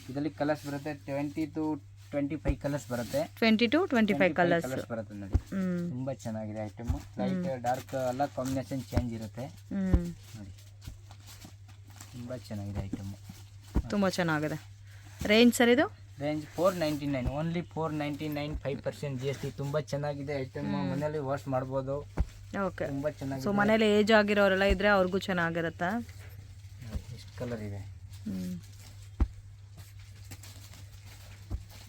ಇದರಲ್ಲಿ ಕಲರ್ಸ್ ಬರುತ್ತೆ 20 to 25 ಕಲರ್ಸ್ ಬರುತ್ತೆ. 20 to 25 ಕಲರ್ಸ್ ಬರುತ್ತೆ ನೋಡಿ. ತುಂಬಾ ಚೆನ್ನಾಗಿದೆ ಐಟಮ್. ಲೈಟ್ ಡಾರ್ಕ್ ಎಲ್ಲ ಕಾಂಬಿನೇಷನ್ ಚೇಂಜ್ ಇರುತ್ತೆ ನೋಡಿ. ತುಂಬಾ ಚೆನ್ನಾಗಿದೆ ಐಟಮ್, ತುಂಬಾ ಚೆನ್ನಾಗಿದೆ. ರೇಂಜ್ ಸರ್ ಇದು ರೇಂಜ್ 499, ಓನ್ಲಿ 499, 5% GST. ತುಂಬಾ ಚೆನ್ನಾಗಿದೆ ಐಟಮ್, ಮನೆಯಲ್ಲಿ ವಾಶ್ ಮಾಡ್ಬೋದು. ಓಕೆ, ತುಂಬಾ ಚೆನ್ನಾಗಿದೆ. ಸೊ ಮನೇಲಿ ಏಜ್ ಆಗಿರೋರೆಲ್ಲ ಇದ್ರೆ ಅವ್ರಿಗೂ ಚೆನ್ನಾಗಿರುತ್ತಾ. ಎಷ್ಟು ಕಲರ್ ಇದೆ,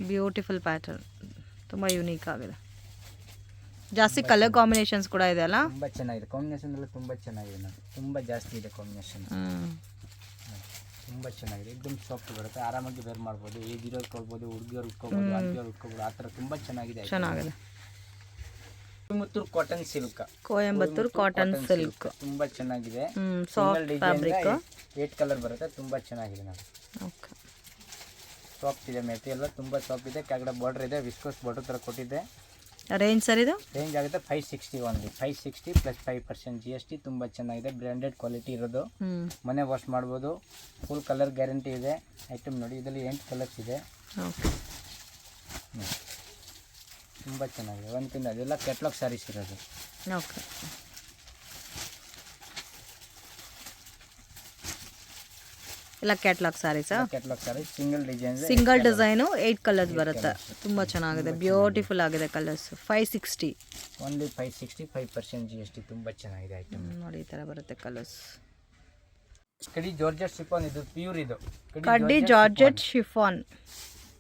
ಬ್ಯೂಟಿಫುಲ್ ಪ್ಯಾಟರ್ನ್, ತುಂಬ ಯೂನಿಕ್ ಆಗಿದೆ. ಜಾಸ್ತಿ ಕಲರ್ ಕಾಂಬಿನೇಷನ್ಸ್ ಕೂಡ ಇದೆ ಅಲ್ಲ. ತುಂಬಾ ಚೆನ್ನಾಗಿದೆ, ಕಾಂಬಿನೇಷನ್ ಎಲ್ಲ ತುಂಬಾ ಚೆನ್ನಾಗಿದೆ ನೋಡಿ. ತುಂಬಾ ಜಾಸ್ತಿ ಇದೆ ಕಾಂಬಿನೇಷನ್, ತುಂಬಾ ಚೆನ್ನಾಗಿದೆ. ಎಕ್ದಮ್ ಸಾಫ್ಟ್ ಬರುತ್ತೆ, ಆರಾಮಾಗಿ ವೇರ್ ಮಾಡ್ಬೋದು. ಏಜ್ ಇರೋರು ಕೊಡ್ಬೋದು, ಹುಡುಗಿಯವ್ರು ಉಟ್ಕೋಬೋದು, ಆಂಟಿಯವ್ರು ಉಟ್ಕೋಬೋದು, ಆ ಥರ ತುಂಬಾ ಚೆನ್ನಾಗಿದೆ. Coimbatore cotton silk, Coimbatore cotton silk ತುಂಬಾ ಚೆನ್ನಾಗಿದೆ. ಸಾಫ್ಟ್ ಫ್ಯಾಬ್ರಿಕ್, 8 ಕಲರ್ ಬರುತ್ತೆ. ತುಂಬಾ ಚೆನ್ನಾಗಿದೆ ನೋಡಿ. ಓಕೆ, ಸಾಫ್ಟ್ ಇದೆ, ಮೆಟೀರಿಯಲ್ ತುಂಬಾ ಸಾಫ್ಟ್ ಇದೆ. ಕೆಳಗಡೆ ಬಾರ್ಡರ್ ಇದೆ, ವಿಸ್ಕೋಸ್ ಬಾರ್ಡರ್ ತರ ಕೊಟ್ಟಿದೆ. ರೇಂಜ್ ಸರ್ ಇದು ರೇಂಜ್ ಆಗುತ್ತೆ 560 ಓನ್ಲಿ. 560 plus 5% GST. ತುಂಬಾ ಚೆನ್ನಾಗಿದೆ, ಬ್ರ್ಯಾಂಡೆಡ್ ಕ್ವಾಲಿಟಿ ಇರೋದು. ಮನೆ ವಾಶ್ ಮಾಡ್ಬೋದು. ಫುಲ್ ಕಲರ್ ಗ್ಯಾರಂಟಿ ಇದೆ ಐಟಮ್ ನೋಡಿ. ಇದರಲ್ಲಿ 8 ಕಲರ್ಸ್ ಇದೆ. ತುಂಬಾ ಚೆನ್ನಾಗಿದೆ. ಒಂದ್ಕಿಂತ ಅದೆಲ್ಲ ಕ್ಯಾಟ್ಲಾಗ್ ಸ್ಯಾರೀಸ್ ಇರೋದು. ಓಕೆ, ಎಲ್ಲ ಕ್ಯಾಟ್ಲಾಗ್ ಸ್ಯಾರೀಸಾ? Catalogue saris, single design 8 colours ಬರುತ್ತೆ. ತುಂಬ ಚೆನ್ನಾಗಿದೆ, ಬ್ಯೂಟಿಫುಲ್ ಆಗಿದೆ ಕಲರ್ಸ್. 560 ಓನ್ಲಿ. 560, 5% GST. ತುಂಬ ಚೆನ್ನಾಗಿದೆ ಐಟಮ್ ನೋಡಿ. ಈ ಥರ ಬರುತ್ತೆ ಕಲರ್ಸ್. ಕಡಿ ಜಾರ್ಜೆಟ್ ಶಿಫಾನ್, ಇದು ಪ್ಯೂರ್. ಇದು ಕಡ್ಡಿ ಜಾರ್ಜೆಟ್ ಶಿಫಾನ್,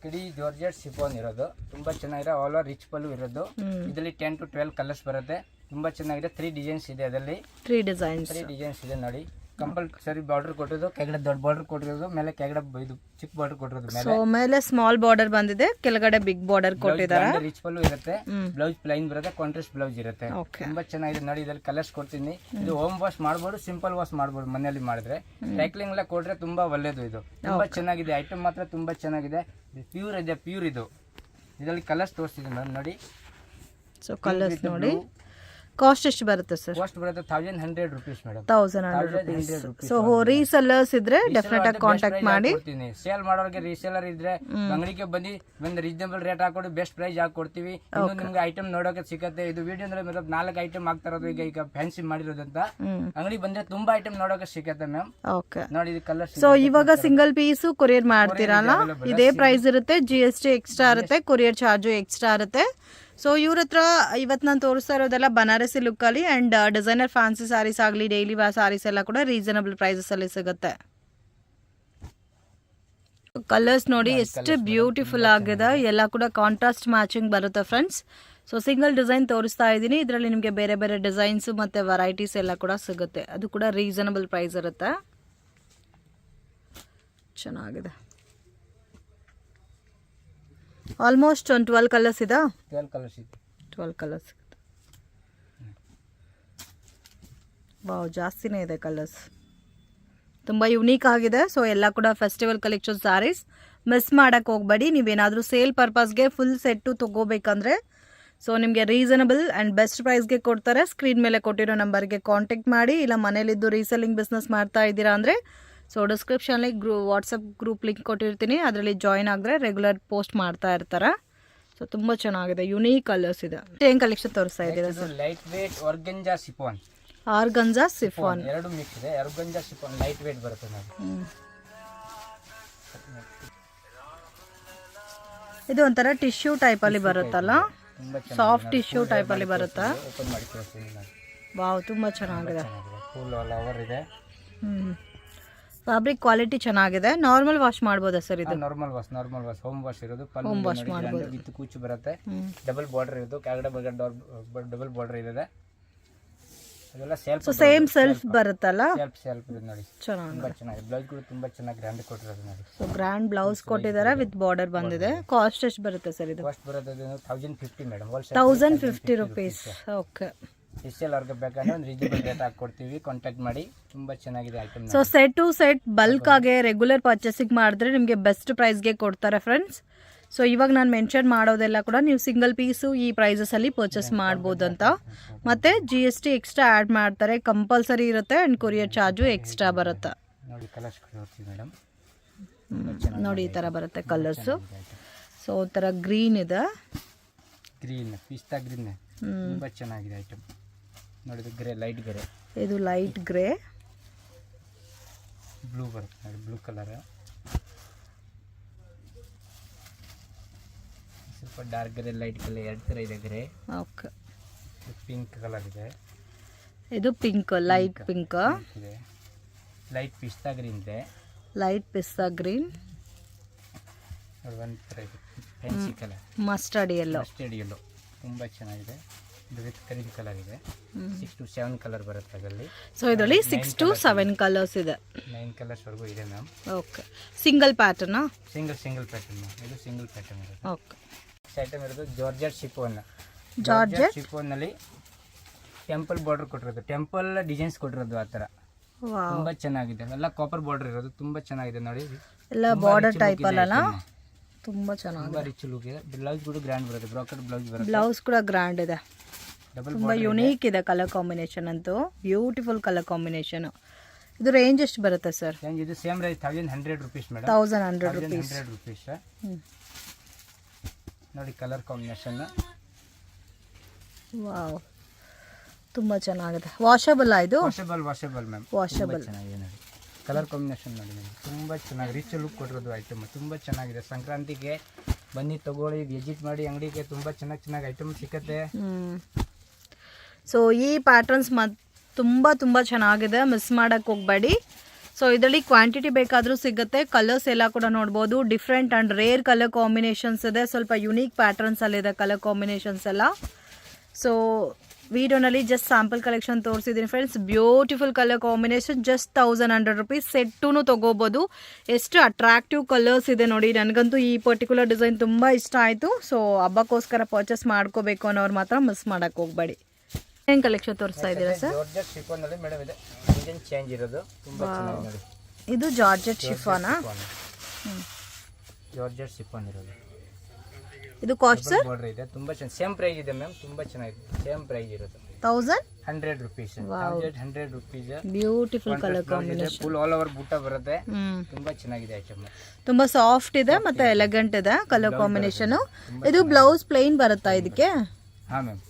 ಕಡಿ ಜಾರ್ಜೆಟ್ ಶಿಫಾನ್ ಇರೋದು. ತುಂಬ ಚೆನ್ನಾಗಿದೆ, ಆಲ್ ಓವರ್ ರಿಚ್ ಪಲ್ಲು ಇರೋದು. ಇದರಲ್ಲಿ 10 to 12 ಕಲರ್ಸ್ ಬರುತ್ತೆ. ತುಂಬ ಚೆನ್ನಾಗಿದೆ. 3 ಡಿಸೈನ್ಸ್ ಇದೆ ಅದರಲ್ಲಿ. 3 ಡಿಸೈನ್ಸ್ ಇದೆ ನೋಡಿ. ಕಂಪಲ್ಸರಿ ಬಾರ್ಡರ್ ಕೊಟ್ಟಿರೋದು, ಕೆಳಗಡೆ ದೊಡ್ಡ ಬಾರ್ಡರ್ ಕೊಟ್ಟಿರೋದು, ಮೇಲೆ ಕೆಳಗಡೆ ಇದು ಚಿಕ್ಕ ಬಾರ್ಡರ್ ಕೊಟ್ಟಿರೋದು. ಮೇಲೆ ಸ್ಮಾಲ್ ಬಾರ್ಡರ್ ಬಂದಿದೆ, ಕೆಳಗಡೆ ಬಿಗ್ ಬಾರ್ಡರ್ ಕೊಟ್ಟಿದ್ದಾರೆ. ರಿಚ್ ಪಲ್ಲು ಇರುತ್ತೆ, ಬ್ಲೌಸ್ ಪ್ಲೈನ್ ಬರುತ್ತೆ, ಕಾಂಟ್ರಾಸ್ಟ್ ಬ್ಲೌಸ್ ಇರುತ್ತೆ. ತುಂಬಾ ಚೆನ್ನಾಗಿದೆ ನೋಡಿ. ಇದರಲ್ಲಿ ಕಲರ್ಸ್ ಕೊಡ್ತೀನಿ. ಇದು ಹೋಮ್ ವಾಶ್ ಮಾಡ್ಬೋದು, ಸಿಂಪಲ್ ವಾಶ್ ಮಾಡ್ಬೋದು ಮನೆಯಲ್ಲಿ ಮಾಡಿದ್ರೆ. ಸೈಕ್ಲಿಂಗ್ ಎಲ್ಲ ಕೊಟ್ರೆ ತುಂಬಾ ಒಳ್ಳೇದು. ಇದು ತುಂಬಾ ಚೆನ್ನಾಗಿದೆ ಐಟಮ್, ಮಾತ್ರ ತುಂಬಾ ಚೆನ್ನಾಗಿದೆ. ಪ್ಯೂರ್ ಇದೆ, ಪ್ಯೂರ್ ಇದು. ಇದರಲ್ಲಿ ಕಲರ್ಸ್ ತೋರಿಸ್ತಿದ್ದೀನಿ ನೋಡಿ. ಸೊ ಕಲರ್ಸ್ ನೋಡಿ. ಕಾಸ್ಟ್ ಎಷ್ಟು ಬರುತ್ತೆ ಸರ್? ಕಾಸ್ಟ್ ಬರುತ್ತೆ 1100 rupees madam. 1100 rupees. So resellers ಇದ್ರೆ ಡೆಫಿನೆಟ್ ಆಗಿ ಕಾಂಟ್ಯಾಕ್ಟ್ ಮಾಡಿ. ಸೇಲ್ ಮಾಡೋರಿಗೆ ರೀಸೆಲ್ಲರ್ ಇದ್ರೆ ಅಂಗಡಿಗೆ ಬಂದು ರೀಸನಬಲ್ ರೇಟ್ ಹಾಕೊಡಿ, ಬೆಸ್ಟ್ ಪ್ರೈಸ್ ಹಾಕೊಡ್ತೀವಿ. ಇನ್ನು ನಿಮ್ಗೆ ಐಟಮ್ ನೋಡೋಕೆ ಸಿಗುತ್ತೆ. ಇದು ವಿಡಿಯೋ ಅಂದ್ರೆ 4 ಐಟಮ್ ಆಗ್ತಾ ಇರೋದು. ಈಗ ಫ್ಯಾನ್ಸಿ ಮಾಡಿರೋದಂತ ಅಂಗಡಿ ಬಂದ್ರೆ ತುಂಬಾ ಐಟಮ್ ನೋಡೋಕೆ ಸಿಗುತ್ತೆ ಮ್ಯಾಮ್. ಓಕೆ, ನೋಡಿ ಇದು ಕಲರ್. ಸೊ ಇವಾಗ ಸಿಂಗಲ್ ಪೀಸ್ ಕೊರಿಯರ್ ಮಾಡ್ತೀರಲ್ಲ, ಇದೇ ಪ್ರೈಸ್ ಇರುತ್ತೆ. GST ಎಕ್ಸ್ಟ್ರಾ ಇರುತ್ತೆ, ಕೊರಿಯರ್ ಚಾರ್ಜು ಎಕ್ಸ್ಟ್ರಾ ಇರುತ್ತೆ. ಸೊ ಇವ್ರ ಹತ್ರ ಇವತ್ತು ನಾನು ತೋರಿಸ್ತಾ ಇರೋದೆಲ್ಲ ಬನಾರಸಿ ಲುಕ್ಕಲ್ಲಿ ಆ್ಯಂಡ್ ಡಿಸೈನರ್ ಫ್ಯಾನ್ಸಿ ಸ್ಯಾರೀಸ್ ಆಗಲಿ, ಡೈಲಿ ವೇರ್ ಸ್ಯಾರೀಸ್ ಎಲ್ಲ ಕೂಡ ರೀಸನಬಲ್ ಪ್ರೈಸಸಲ್ಲಿ ಸಿಗುತ್ತೆ. ಕಲರ್ಸ್ ನೋಡಿ ಎಷ್ಟು ಬ್ಯೂಟಿಫುಲ್ ಆಗಿದೆ. ಎಲ್ಲ ಕೂಡ ಕಾಂಟ್ರಾಸ್ಟ್ ಮ್ಯಾಚಿಂಗ್ ಬರುತ್ತೆ ಫ್ರೆಂಡ್ಸ್. ಸೊ ಸಿಂಗಲ್ ಡಿಸೈನ್ ತೋರಿಸ್ತಾ ಇದ್ದೀನಿ. ಇದರಲ್ಲಿ ನಿಮಗೆ ಬೇರೆ ಬೇರೆ ಡಿಸೈನ್ಸು ಮತ್ತು ವೆರೈಟೀಸ್ ಎಲ್ಲ ಕೂಡ ಸಿಗುತ್ತೆ. ಅದು ಕೂಡ ರೀಸನಬಲ್ ಪ್ರೈಸ್ ಇರುತ್ತೆ. ಚೆನ್ನಾಗಿದೆ. ಆಲ್ಮೋಸ್ಟ್ 12 ಕಲರ್ಸ್ ಇದೆ. 12 ಕಲರ್ಸ್. ವಾವ್, ಜಾಸ್ತಿನೇ ಇದೆ ಕಲರ್ಸ್. ತುಂಬ ಯುನೀಕ್ ಆಗಿದೆ. ಸೊ ಎಲ್ಲ ಕೂಡ ಫೆಸ್ಟಿವಲ್ ಕಲೆಕ್ಷನ್ ಸ್ಯಾರೀಸ್. ಮಿಸ್ ಮಾಡೋಕ್ಕೆ ಹೋಗಬೇಡಿ. ನೀವೇನಾದರೂ ಸೇಲ್ ಪರ್ಪಸ್ಗೆ ಫುಲ್ ಸೆಟ್ಟು ತೊಗೋಬೇಕಂದ್ರೆ ಸೊ ನಿಮಗೆ ರೀಸನಬಲ್ ಆ್ಯಂಡ್ ಬೆಸ್ಟ್ ಪ್ರೈಸ್ಗೆ ಕೊಡ್ತಾರೆ. ಸ್ಕ್ರೀನ್ ಮೇಲೆ ಕೊಟ್ಟಿರೋ ನಂಬರ್ಗೆ ಕಾಂಟ್ಯಾಕ್ಟ್ ಮಾಡಿ. ಇಲ್ಲ ಮನೇಲಿದ್ದು ರೀಸೆಲ್ಲಿಂಗ್ ಬಿಸ್ನೆಸ್ ಮಾಡ್ತಾ ಇದ್ದೀರಾ ಅಂದರೆ ಸೊ ಡಿಸ್ಕ್ರಿಪ್ಷನ್ಲಿ ವಾಟ್ಸಪ್ ಗ್ರೂಪ್ ಲಿಂಕ್ ಕೊಟ್ಟಿರ್ತೀನಿ, ಅದರಲ್ಲಿ ಜಾಯ್ನ್ ಆಗಿದ್ರೆ ರೆಗ್ಯುಲರ್ ಪೋಸ್ಟ್ ಮಾಡ್ತಾ ಇರ್ತಾರೆ. ಸೊ ತುಂಬ ಚೆನ್ನಾಗಿದೆ, ಯುನೀಕ್ ಕಲರ್ಸ್ ಇದೆ. ಏನು ಕಲೆಕ್ಷನ್ ತೋರಿಸ್ತಾ ಇದ್ದೀರಾ sir? Light weight ಆರ್ಗಂಜಾ chiffon. ಆರ್ಗಂಜಾ chiffon ಎರಡು ಮಿಕ್ಸ್ ಇದೆ. ಆರ್ಗಂಜಾ ಶಿಫಾನ್ ಲೈಟ್ ವೇಟ್ ಬರುತ್ತೆ ನೋಡಿ. ಇದು ಒಂಥರ ಟಿಶ್ಯೂ ಟೈಪಲ್ಲಿ ಬರುತ್ತಲ್ಲ, ಸಾಫ್ಟ್ ಟಿಶ್ಯೂ ಟೈಪಲ್ಲಿ ಬರುತ್ತಾ? ಓಪನ್ ಮಾಡಿ ತೋರಿಸ್ತೀನಿ ನಾನು. ವಾವ್, ತುಂಬ ಚೆನ್ನಾಗಿದೆ. ಫುಲ್ ಆಲ್ ಓವರ್ ಇದೆ. ಫ್ಯಾಬ್ರಿಕ್ ಕ್ವಾಲಿಟಿ ಚೆನ್ನಾಗಿದೆ. ನಾರ್ಮಲ್ ವಾಶ್ ಮಾಡ್ಬೋದಾ ಸರ್ ಇದು? ನಾರ್ಮಲ್ ವಾಶ್ ಹೋಮ್ ವಾಶ್ ಇರೋದು. ಹೋಮ್ ವಾಶ್ ಮಾಡ್ಬೋದು. ವಿತ್ ಕೂಚು ಬರುತ್ತೆ, ಡಬಲ್ ಬಾರ್ಡರ್ ಇರೋದು, ಕೆಳಗಡೆ ಡಬಲ್ ಬಾರ್ಡರ್ ಇದೆ. ಅದೆಲ್ಲ ಸೆಲ್ಫ್, ಸೇಮ್ ಸೆಲ್ಫ್ ಬರುತ್ತಲ್ಲ, ಸೆಲ್ಫ್ ಇದೆ ನೋಡಿ. ಚೆನ್ನಾಗಿದೆ. ಬ್ಲೌಸ್ ಕೂಡ ತುಂಬಾ ಚೆನ್ನಾಗಿ ಗ್ರ್ಯಾಂಡ್ ಕೊಟ್ಟಿರೋದು ನೋಡಿ. ಸೊ ಗ್ರ್ಯಾಂಡ್ ಬ್ಲೌಸ್ ಕೊಟ್ಟಿದ್ದಾರೆ, ವಿತ್ ಬಾರ್ಡರ್ ಬಂದಿದೆ. ಕಾಸ್ಟ್ ಎಷ್ಟು ಬರುತ್ತೆ ಸರ್ ಇದು? ಕಾಸ್ಟ್ ಬರುತ್ತೆ 1050 ಮೇಡಮ್. 1050 rupees. ಓಕೆ, ಸ್ಪೆಷಲ್ ಅವ್ರಿಗೆ ಬೇಕಂದ್ರೆ ಒಂದು ರೀಸನಬಲ್ ರೇಟ್ ಹಾಕೊಡ್ತೀವಿ, ಕಾಂಟ್ಯಾಕ್ಟ್ ಮಾಡಿ. ತುಂಬಾ ಚೆನ್ನಾಗಿದೆ item. So set to set bulk ಆಗಿ ರೆಗ್ಯುಲರ್ ಪರ್ಚೇಸಿಂಗ್ ಮಾಡಿದ್ರೆ ನಿಮಗೆ ಬೆಸ್ಟ್ ಪ್ರೈಸ್ಗೆ ಕೊಡ್ತಾರೆ ಫ್ರೆಂಡ್ಸ್. ಸೊ ಇವಾಗ ನಾನು ಮೆನ್ಷನ್ ಮಾಡೋದೆಲ್ಲ ಕೂಡ ನೀವು ಸಿಂಗಲ್ ಪೀಸು ಈ ಪ್ರೈಸಸಲ್ಲಿ ಪರ್ಚೇಸ್ ಮಾಡ್ಬೋದಂತ. ಮತ್ತು GST ಎಕ್ಸ್ಟ್ರಾ ಆ್ಯಡ್ ಮಾಡ್ತಾರೆ, ಕಂಪಲ್ಸರಿ ಇರುತ್ತೆ, ಆ್ಯಂಡ್ ಕೊರಿಯರ್ ಚಾರ್ಜು ಎಕ್ಸ್ಟ್ರಾ ಬರುತ್ತೆ. ನೋಡಿ ಕಲರ್ಸ್ ಕೊಡ್ತೀವಿ ಮೇಡಮ್. ನೋಡಿ ಈ ಥರ ಬರುತ್ತೆ ಕಲರ್ಸು. ಸೊ ಒಂಥರ ಗ್ರೀನ್ ಇದೆ, ಗ್ರೀನ್ ಪಿಸ್ತಾ ಗ್ರೀನ್ ತುಂಬ ಚೆನ್ನಾಗಿದೆ ಐಟಮ್. ನೋಡಿದ್ದು ಗ್ರೇ, ಲೈಟ್ ಗ್ರೇ, ಇದು ಲೈಟ್ ಗ್ರೇ, ಬ್ಲೂ ಬರುತ್ತೆ ನೋಡಿ, ಬ್ಲೂ ಕಲರ್, ಸ್ವಲ್ಪ ಡಾರ್ಕ್ ಗ್ರೇ, ಲೈಟ್ ಗ್ರೇ, ಎರಡು ಥರ ಇದೆ ಗ್ರೇ. ಓಕೆ, ಪಿಂಕ್ ಕಲರ್ ಇದೆ, ಇದು ಪಿಂಕ್, ಲೈಟ್ ಪಿಂಕ್ ಇದೆ, ಲೈಟ್ ಪಿಸ್ತಾ ಗ್ರೀನ್ ಇದೆ, ಲೈಟ್ ಪಿಸ್ತಾ ಗ್ರೀನ್, ಒಂದು ಥರ ಇದೆ fancy colour, mustard yellow, yellow ತುಂಬ ಚೆನ್ನಾಗಿದೆ. ಇದು ವಿತ್ ಕ್ರೀಮ್ ಕಲರ್ ಇದೆ. 6 to 7 ಕಲರ್ ಬರುತ್ತೆ ಅದರಲ್ಲಿ. ಸೊ ಇದರಲ್ಲಿ 6 to 7 ಕಲರ್ಸ್ ಇದೆ, 9 ಕಲರ್ಸ್ವರೆಗೂ ಇದೆ ಮ್ಯಾಮ್. ಓಕೆ, ಸಿಂಗಲ್ ಪ್ಯಾಟರ್ನಾ? ಸಿಂಗಲ್ ಪ್ಯಾಟರ್ನ್ ಮ್ಯಾಮ್, ಇದು ಸಿಂಗಲ್ ಪ್ಯಾಟರ್ನ್ ಇದೆ. ಓಕೆ, ಐಟಮ್ ಇರೋದು ಜಾರ್ಜೆಟ್ ಶಿಫಾನ್. ಜಾರ್ಜೆಟ್ ಶಿಫಾನಲ್ಲಿ ಟೆಂಪಲ್ ಬಾರ್ಡರ್ ಕೊಟ್ಟಿರೋದು, ಟೆಂಪಲ್ ಡಿಸೈನ್ಸ್ ಕೊಟ್ಟಿರೋದು ಆ ಥರ ತುಂಬ ಚೆನ್ನಾಗಿದೆ. ಎಲ್ಲ ಕಾಪರ್ ಬಾರ್ಡರ್ ಇರೋದು, ತುಂಬ ಚೆನ್ನಾಗಿದೆ ನೋಡಿ. ಎಲ್ಲ ಬಾರ್ಡರ್ ಟೈಪ್ ಅಲ್ಲ, ತುಂಬ ಚೆನ್ನಾಗಿದೆ, ತುಂಬ ರಿಚ್ ಲುಕ್ ಇದೆ. ಬ್ಲೌಸ್ ಕೂಡ ಗ್ರ್ಯಾಂಡ್ ಬರುತ್ತೆ, ಬ್ರಾಕೆಟ್ ಬ್ಲೌಸ್ ಬರುತ್ತೆ. ಬ್ಲೌಸ್ ಕೂಡ ಗ್ರ್ಯಾಂಡ್ ಇದೆ, ತುಂಬ ಯುನೀಕ್ ಇದೆ ಕಲರ್ ಕಾಂಬಿನೇಷನ್ ಅಂತೂ, ಬ್ಯೂಟಿಫುಲ್ ಕಲರ್ ಕಾಂಬಿನೇಷನ್. ಇದು ರೇಂಜ್ ಎಷ್ಟು ಬರುತ್ತೆ ಸರ್? ರೇಂಜ್ ಇದು same range 1100 rupees madam. 1100 rupees. ನೋಡಿ ಕಲರ್ ಕಾಂಬಿನೇಷನ್, ವಾವ್, ತುಂಬ ಚೆನ್ನಾಗಿದೆ. ವಾಷಬಲ್ ಇದು? Washable ma'am, washable. ಚೆನ್ನಾಗಿದೆ ನೋಡಿ ಕಲರ್ ಕಾಂಬಿನೇಷನ್ ನೋಡಿ, ತುಂಬ ಚೆನ್ನಾಗಿ ರಿಚ್ ಲುಕ್ ಕೊಟ್ಟಿರೋದು ಐಟಮ್, ತುಂಬ ಚೆನ್ನಾಗಿದೆ. ಸಂಕ್ರಾಂತಿಗೆ ಬನ್ನಿ ತಗೊಳ್ಳಿ, ವಿಸಿಟ್ ಮಾಡಿ ಅಂಗಡಿಗೆ, ತುಂಬ ಚೆನ್ನಾಗಿ ಐಟಮ್ ಸಿಕ್ಕತ್ತೆ. ಸೊ ಈ ಪ್ಯಾಟರ್ನ್ಸ್ ತುಂಬ ಚೆನ್ನಾಗಿದೆ, ಮಿಸ್ ಮಾಡೋಕ್ಕೆ ಹೋಗಬೇಡಿ. ಸೊ ಇದರಲ್ಲಿ ಕ್ವಾಂಟಿಟಿ ಬೇಕಾದರೂ ಸಿಗುತ್ತೆ, ಕಲರ್ಸ್ ಎಲ್ಲ ಕೂಡ ನೋಡ್ಬೋದು. Different and rare colour combinations ಇದೆ, ಸ್ವಲ್ಪ ಯುನೀಕ್ ಪ್ಯಾಟರ್ನ್ಸಲ್ಲಿದೆ ಕಲರ್ ಕಾಂಬಿನೇಷನ್ಸ್ ಎಲ್ಲ. ಸೊ ವಿಡಿಯೋನಲ್ಲಿ ಜಸ್ಟ್ ಸ್ಯಾಂಪಲ್ ಕಲೆಕ್ಷನ್ ತೋರಿಸಿದ್ದೀನಿ friends. Beautiful colour combination, just 1100 rupees. ಸೆಟ್ಟೂ ತೊಗೋಬೋದು. ಎಷ್ಟು ಅಟ್ರಾಕ್ಟಿವ್ ಕಲರ್ಸ್ ಇದೆ ನೋಡಿ, ನನಗಂತೂ ಈ ಪರ್ಟಿಕ್ಯುಲರ್ ಡಿಸೈನ್ ತುಂಬ ಇಷ್ಟ ಆಯಿತು. ಸೊ ಹಬ್ಬಕ್ಕೋಸ್ಕರ ಪರ್ಚೇಸ್ ಮಾಡ್ಕೋಬೇಕು ಅನ್ನೋರು ಮಾತ್ರ ಮಿಸ್ ಮಾಡೋಕ್ಕೆ ಹೋಗಬೇಡಿ. ಏನು ಕಲೆಕ್ಷನ್ ತೋರಿಸ್ತಾ ಇದ್ದೀರಾ ಸರ್? ಜಾರ್ಜೆಟ್ ಶಿಫಾನಲ್ಲಿ ಮೇಡಮ್ ಇದೆ, ಡಿಸೈನ್ ಚೇಂಜ್ ಇರೋದು, ತುಂಬ ಚೆನ್ನಾಗಿದೆ ನೋಡಿ. ಇದು ಜಾರ್ಜೆಟ್ ಶಿಫಾನಾ? ಜಾರ್ಜೆಟ್ ಶಿಫಾನ್ ಇರೋದು. ಇದು ಕಾಸ್ಟ್ ಸರ್? ಬಾರ್ಡರ್ ಇದೆ, ತುಂಬ ಚೆನ್ನಾಗಿ, ಸೇಮ್ ಪ್ರೈಸ್ ಇದೆ ಮ್ಯಾಮ್, ತುಂಬ ಚೆನ್ನಾಗಿದೆ. ಸೇಮ್ ಪ್ರೈಸ್ ಇರೋದು 1100 rupees. 100 rupees. Beautiful colour combination, full all over ಬೂಟ ಬರುತ್ತೆ, ತುಂಬ ಚೆನ್ನಾಗಿದೆ ಐಟಮ್. ತುಂಬ ಸಾಫ್ಟ್ ಇದೆ ಮತ್ತೆ ಎಲೆಗಂಟ್ ಇದೆ ಕಲರ್ ಕಾಂಬಿನೇಷನ್. ಇದು ಬ್ಲೌಸ್ ಪ್ಲೇನ್ ಬರುತ್ತಾ ಇದಕ್ಕೆ? ಹಾಂ ಮ್ಯಾಮ್,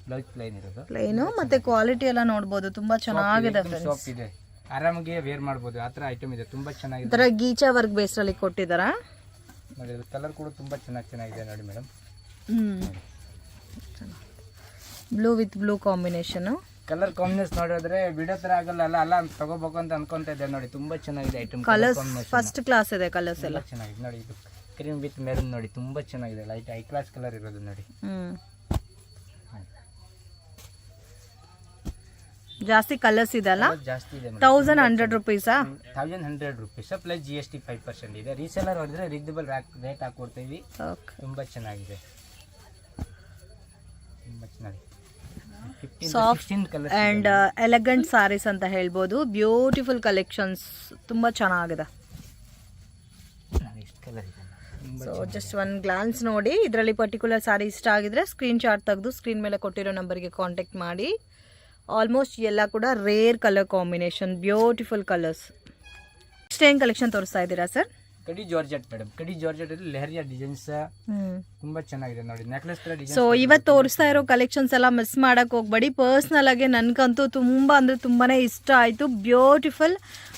ಬ್ಲೌಸ್ ಪ್ಲೇನ್ ಇರೋದು, ಪ್ಲೇನು, ಮತ್ತೆ ಕ್ವಾಲಿಟಿ ಎಲ್ಲ ನೋಡ್ಬೋದು, ತುಂಬಾ ಚೆನ್ನಾಗಿದೆ ಫ್ರೆಂಡ್ಸ್. ಸಾಫ್ಟ್ ಇದೆ, ಆರಾಮಾಗಿ ವೇರ್ ಮಾಡ್ಬೋದು, ಆ ಥರ ಐಟಮ್ ಇದೆ, ತುಂಬ ಚೆನ್ನಾಗಿದೆ. ಈ ಥರ ಗೀಚಾ ವರ್ಕ್ ಬೇಸ್ರಲ್ಲಿ ಕೊಟ್ಟಿದ್ದಾರಾ ನೋಡಿ. ಕಲರ್ ಕೂಡ ತುಂಬ ಚೆನ್ನಾಗಿದೆ ನೋಡಿ madam. Blue with blue combination. Colour combination ನೋಡಿದ್ರೆ ವಿಡಿಯೋ ಥರ ಆಗಲ್ಲ, ಅಲ್ಲ ಅಂತ ತಗೋಬೇಕು ಅಂತ ಅನ್ಕೊಂತ ಇದೆ ನೋಡಿ. ತುಂಬ ಚೆನ್ನಾಗಿದೆ ಐಟಮ್, ಕಲರ್ಸ್ ಫಸ್ಟ್ ಕ್ಲಾಸ್ ಇದೆ, ಕಲರ್ಸ್ ಎಲ್ಲ ಚೆನ್ನಾಗಿದೆ ನೋಡಿ. ಇದು ಕ್ರೀಮ್ ವಿತ್ ಮೆರೂನ್ ನೋಡಿ, ತುಂಬ ಚೆನ್ನಾಗಿದೆ, ಲೈಟ್ ಹೈ ಕ್ಲಾಸ್ ಕಲರ್ ಇರೋದು ನೋಡಿ. ಜಾಸ್ತಿ ಕಲರ್ಸ್ ಇದೆಲ್ಲ, ಜಾಸ್ತಿ ಇದೆ. 1100 rupees. 1100 rupees ಪ್ಲಸ್ GST 5% ಇದೆ. ರೀಸೆಲ್ಲರ್ ಹೋದ್ರೆ ರೀಸನಬಲ್ ರೇಟ್ ಹಾಕೊಡ್ತೀವಿ. ತುಂಬ ಚೆನ್ನಾಗಿದೆ, ತುಂಬ ಚೆನ್ನಾಗಿದೆ. ಸಾಫ್ಟ್ ಅಂಡ್ ಎಲೆಗಂಟ್ ಸಾರೀಸ್ ಅಂತ ಹೇಳ್ಬೋದು. ಬ್ಯೂಟಿಫುಲ್ ಕಲೆಕ್ಷನ್ಸ್, ತುಂಬ ಚೆನ್ನಾಗಿದೆ. ಸೊ ಜಸ್ಟ್ ಒನ್ ಗ್ಲಾನ್ಸ್ ನೋಡಿ, ಇದರಲ್ಲಿ ಪರ್ಟಿಕ್ಯುಲರ್ ಸಾರಿ ಇಷ್ಟ ಆಗಿದ್ರೆ ಸ್ಕ್ರೀನ್ ಶಾಟ್ ತೆಗೆದು ಸ್ಕ್ರೀನ್ ಮೇಲೆ ಕೊಟ್ಟಿರೋ ನಂಬರ್ಗೆ ಕಾಂಟ್ಯಾಕ್ಟ್ ಮಾಡಿ. ಆಲ್ಮೋಸ್ಟ್ ಎಲ್ಲ ಕೂಡ rare colour combination, beautiful colours. Next ಏನು ಕಲೆಕ್ಷನ್ ತೋರಿಸ್ತಾ ಇದ್ದೀರಾ ಸರ್? ಕಡಿ ಜಾರ್ಜೆಟ್ ಮೇಡಮ್, ಕಡಿ ಜಾರ್ಜೆಟ್ ಅಲ್ಲಿ ಲೆಹರಿಯಾ ಡಿಸೈನ್ಸ್ ತುಂಬಾ ಚೆನ್ನಾಗಿದೆ ನೋಡಿ, ನೆಕ್ಲೆಸ್ ತರ ಡಿಸೈನ್. ಸೊ ಇವತ್ತು ತೋರಿಸ್ತಾ ಇರೋ ಕಲೆಕ್ಷನ್ಸ್ ಎಲ್ಲ ಮಿಸ್ ಮಾಡಕ್ ಹೋಗ್ಬೇಡಿ. ಪರ್ಸ್ನಲ್ ಆಗಿ ನನ್ಗಂತೂ ತುಂಬಾ ಅಂದ್ರೆ ತುಂಬಾನೇ ಇಷ್ಟ ಆಯ್ತು. ಬ್ಯೂಟಿಫುಲ್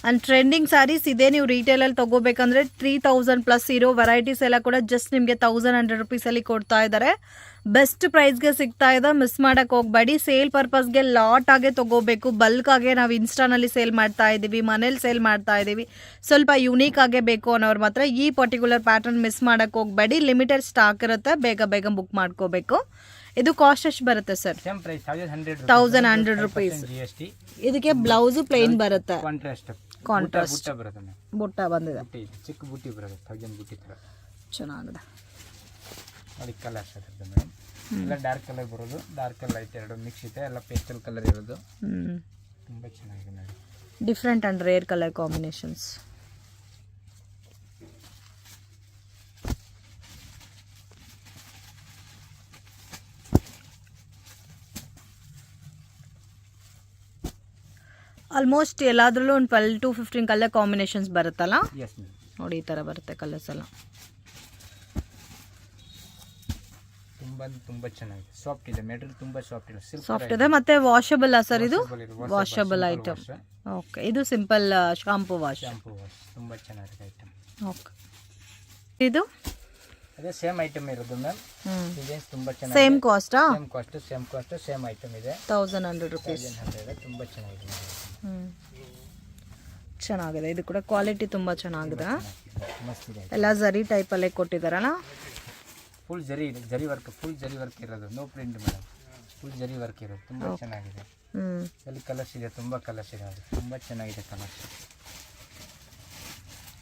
ಅಂಡ್ ಟ್ರೆಂಡಿಂಗ್ ಸ್ಯಾರೀಸ್ ಇದೆ. ನೀವು ರಿಟೇಲ್ ಅಲ್ಲಿ ತಗೋಬೇಕಂದ್ರೆ 3000 ಪ್ಲಸ್ ಇರೋ ವೆರೈಟೀಸ್ ಎಲ್ಲ ಕೂಡ ಜಸ್ಟ್ ನಿಮಗೆ 1100 rupees ಅಲ್ಲಿ ಕೊಡ್ತಾ ಇದ್ದಾರೆ. ಬೆಸ್ಟ್ ಪ್ರೈಸ್ಗೆ ಸಿಗ್ತಾ ಇದೆ, ಮಿಸ್ ಮಾಡಕ್ ಹೋಗ್ಬೇಡಿ. ಸೇಲ್ ಪರ್ಪಸ್ಗೆ ಲಾಟ್ ಆಗೇ ತಗೋಬೇಕು. ಬಲ್ಕ್ ಆಗಿ ನಾವು ಇನ್ಸ್ಟಾನಲ್ಲಿ ಸೇಲ್ ಮಾಡ್ತಾ ಇದ್ದೀವಿ, ಮನೇಲಿ ಸೇಲ್ ಮಾಡ್ತಾ ಇದ್ದೀವಿ. ಸ್ವಲ್ಪ ಯುನೀಕ್ ಆಗೇ ಬೇಕು ಅನ್ನೋರು ಮಾತ್ರ ಈ ಪರ್ಟಿಕ್ಯುಲರ್ ಪ್ಯಾಟರ್ನ್ ಮಿಸ್ ಮಾಡಕ್ ಹೋಗ್ಬೇಡಿ. ಲಿಮಿಟೆಡ್ ಸ್ಟಾಕ್ ಇರುತ್ತೆ, ಬೇಗ ಬೇಗ ಬುಕ್ ಮಾಡ್ಕೋಬೇಕು. ಇದು ಕಾಸ್ಟ್ ಎಷ್ಟು ಬರುತ್ತೆ ಸರ್? 1100 rupees. ಇದಕ್ಕೆ ಬ್ಲೌಸ್ ಪ್ಲೇನ್ ಬರುತ್ತೆ, ಕಾಂಟ್ರಾಸ್ಟ್ ಬುಟ್ಟ ಬಂದಿದೆ, ಚಿಕ್ಕ ಬುಟ್ಟಿ ಬರುತ್ತೆ, 1000 ಬುಟ್ಟಿ ತರ ಚೆನ್ನಾಗಿದೆ ನೋಡಿ. ಕಲರ್ ಮೇಡಮ್ ಎಲ್ಲ ಡಾರ್ಕ್ ಕಲರ್ ಬರೋದು, ಡಾರ್ಕ್ ಕಲರ್ ಐತೆ, ಎರಡು ಮಿಕ್ಸ್ ಇದೆ, ಎಲ್ಲ ಪೇಸ್ಟಲ್ ಕಲರ್ ಇರೋದು, ತುಂಬ ಚೆನ್ನಾಗಿದೆ ನೋಡಿ. Different and rare colour combinations. Almost ಎಲ್ಲಾದ್ರಲ್ಲೂ ಒಂದು 12 to 15 ಕಲರ್ ಕಾಂಬಿನೇಷನ್ಸ್ ಬರುತ್ತಲ್ಲ. Yes ma'am. ನೋಡಿ ಈ ಥರ ಬರುತ್ತೆ ಕಲರ್ಸ್ ಎಲ್ಲ. ತುಂಬ ಚೆನ್ನಾಗಿದೆ, ಸಾಫ್ಟ್ ಇದೆ, ಮೆಟೀರಿಯಲ್ ತುಂಬ ಸಾಫ್ಟ್ ಇದೆ, ಸಾಫ್ಟ್ ಇದೆ. ಮತ್ತೆ ವಾಷಬಲ್ ಸರ್ ಇದು? Washable item. ಓಕೆ, ಇದು ಸಿಂಪಲ್ ಶಾಂಪೂ ವಾಶ್. ತುಂಬ ಚೆನ್ನಾಗಿದೆ ಐಟಮ್. ಓಕೆ, ಇದು ಅದೇ ಸೇಮ್ ಐಟಮ್ ಇರೋದು ಮ್ಯಾಮ್. ಡಿಸೈನ್ಸ್ ತುಂಬ ಚೆನ್ನಾಗಿದೆ. ಸೇಮ್ ಕಾಸ್ಟಾ? ಸೇಮ್ ಕಾಸ್ಟ್ ಸೇಮ್ ಐಟಮ್ ಇದೆ. 1100 rupees. ತುಂಬ ಚೆನ್ನಾಗಿದೆ. ಚೆನ್ನಾಗಿದೆ, ಇದು ಕೂಡ ಕ್ವಾಲಿಟಿ ತುಂಬ ಚೆನ್ನಾಗಿದೆ. ಮಸ್ತ್ ಇದೆ. ಎಲ್ಲ ಜರಿ ಟೈಪಲ್ಲೇ ಕೊಟ್ಟಿದ್ದಾರಲ್ಲ. ಫುಲ್ ಜರಿ ವರ್ಕ್ ಇರೋದು, ನೋ ಪ್ರಿಂಟ್ ಮೇಡಮ್, ಫುಲ್ ಜರಿ ವರ್ಕ್ ಇರೋದು, ತುಂಬ ಚೆನ್ನಾಗಿದೆ. ಅಲ್ಲಿ ಕಲರ್ಸ್ ಇದೆ, ತುಂಬ ಕಲರ್ಸ್ ಇದೆ, ಅದು ತುಂಬ ಚೆನ್ನಾಗಿದೆ colours.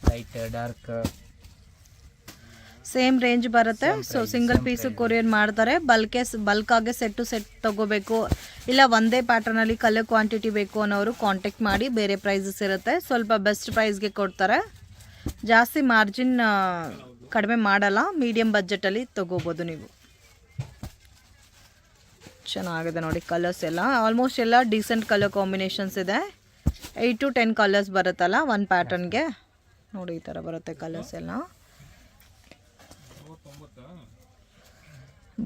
Light dark same range ಬರುತ್ತೆ. ಸೊ ಸಿಂಗಲ್ ಪೀಸು ಕೊರಿಯರ್ ಮಾಡ್ತಾರೆ. ಬಲ್ಕ್ ಆಗಿ ಸೆಟ್ ತಗೋಬೇಕು, ಇಲ್ಲ ಒಂದೇ ಪ್ಯಾಟರ್ನಲ್ಲಿ ಕಲರ್ ಕ್ವಾಂಟಿಟಿ ಬೇಕು ಅನ್ನೋರು ಕಾಂಟ್ಯಾಕ್ಟ್ ಮಾಡಿ. ಬೇರೆ ಪ್ರೈಸಸ್ ಇರುತ್ತೆ, ಸ್ವಲ್ಪ ಬೆಸ್ಟ್ ಪ್ರೈಸ್ಗೆ ಕೊಡ್ತಾರೆ. ಜಾಸ್ತಿ ಮಾರ್ಜಿನ್ ಕಡಿಮೆ ಮಾಡಲ್ಲ, ಮೀಡಿಯಮ್ ಬಜೆಟಲ್ಲಿ ತಗೋಬೋದು ನೀವು. ಚೆನ್ನಾಗಿದೆ ನೋಡಿ ಕಲರ್ಸ್ ಎಲ್ಲ. ಆಲ್ಮೋಸ್ಟ್ ಎಲ್ಲ ಡೀಸೆಂಟ್ ಕಲರ್ ಕಾಂಬಿನೇಷನ್ಸ್ ಇದೆ. 8 to 10 ಕಲರ್ಸ್ ಬರುತ್ತಲ್ಲ ಒಂದು ಪ್ಯಾಟರ್ನ್ಗೆ. ನೋಡಿ ಈ ಥರ ಬರುತ್ತೆ ಕಲರ್ಸ್ ಎಲ್ಲ.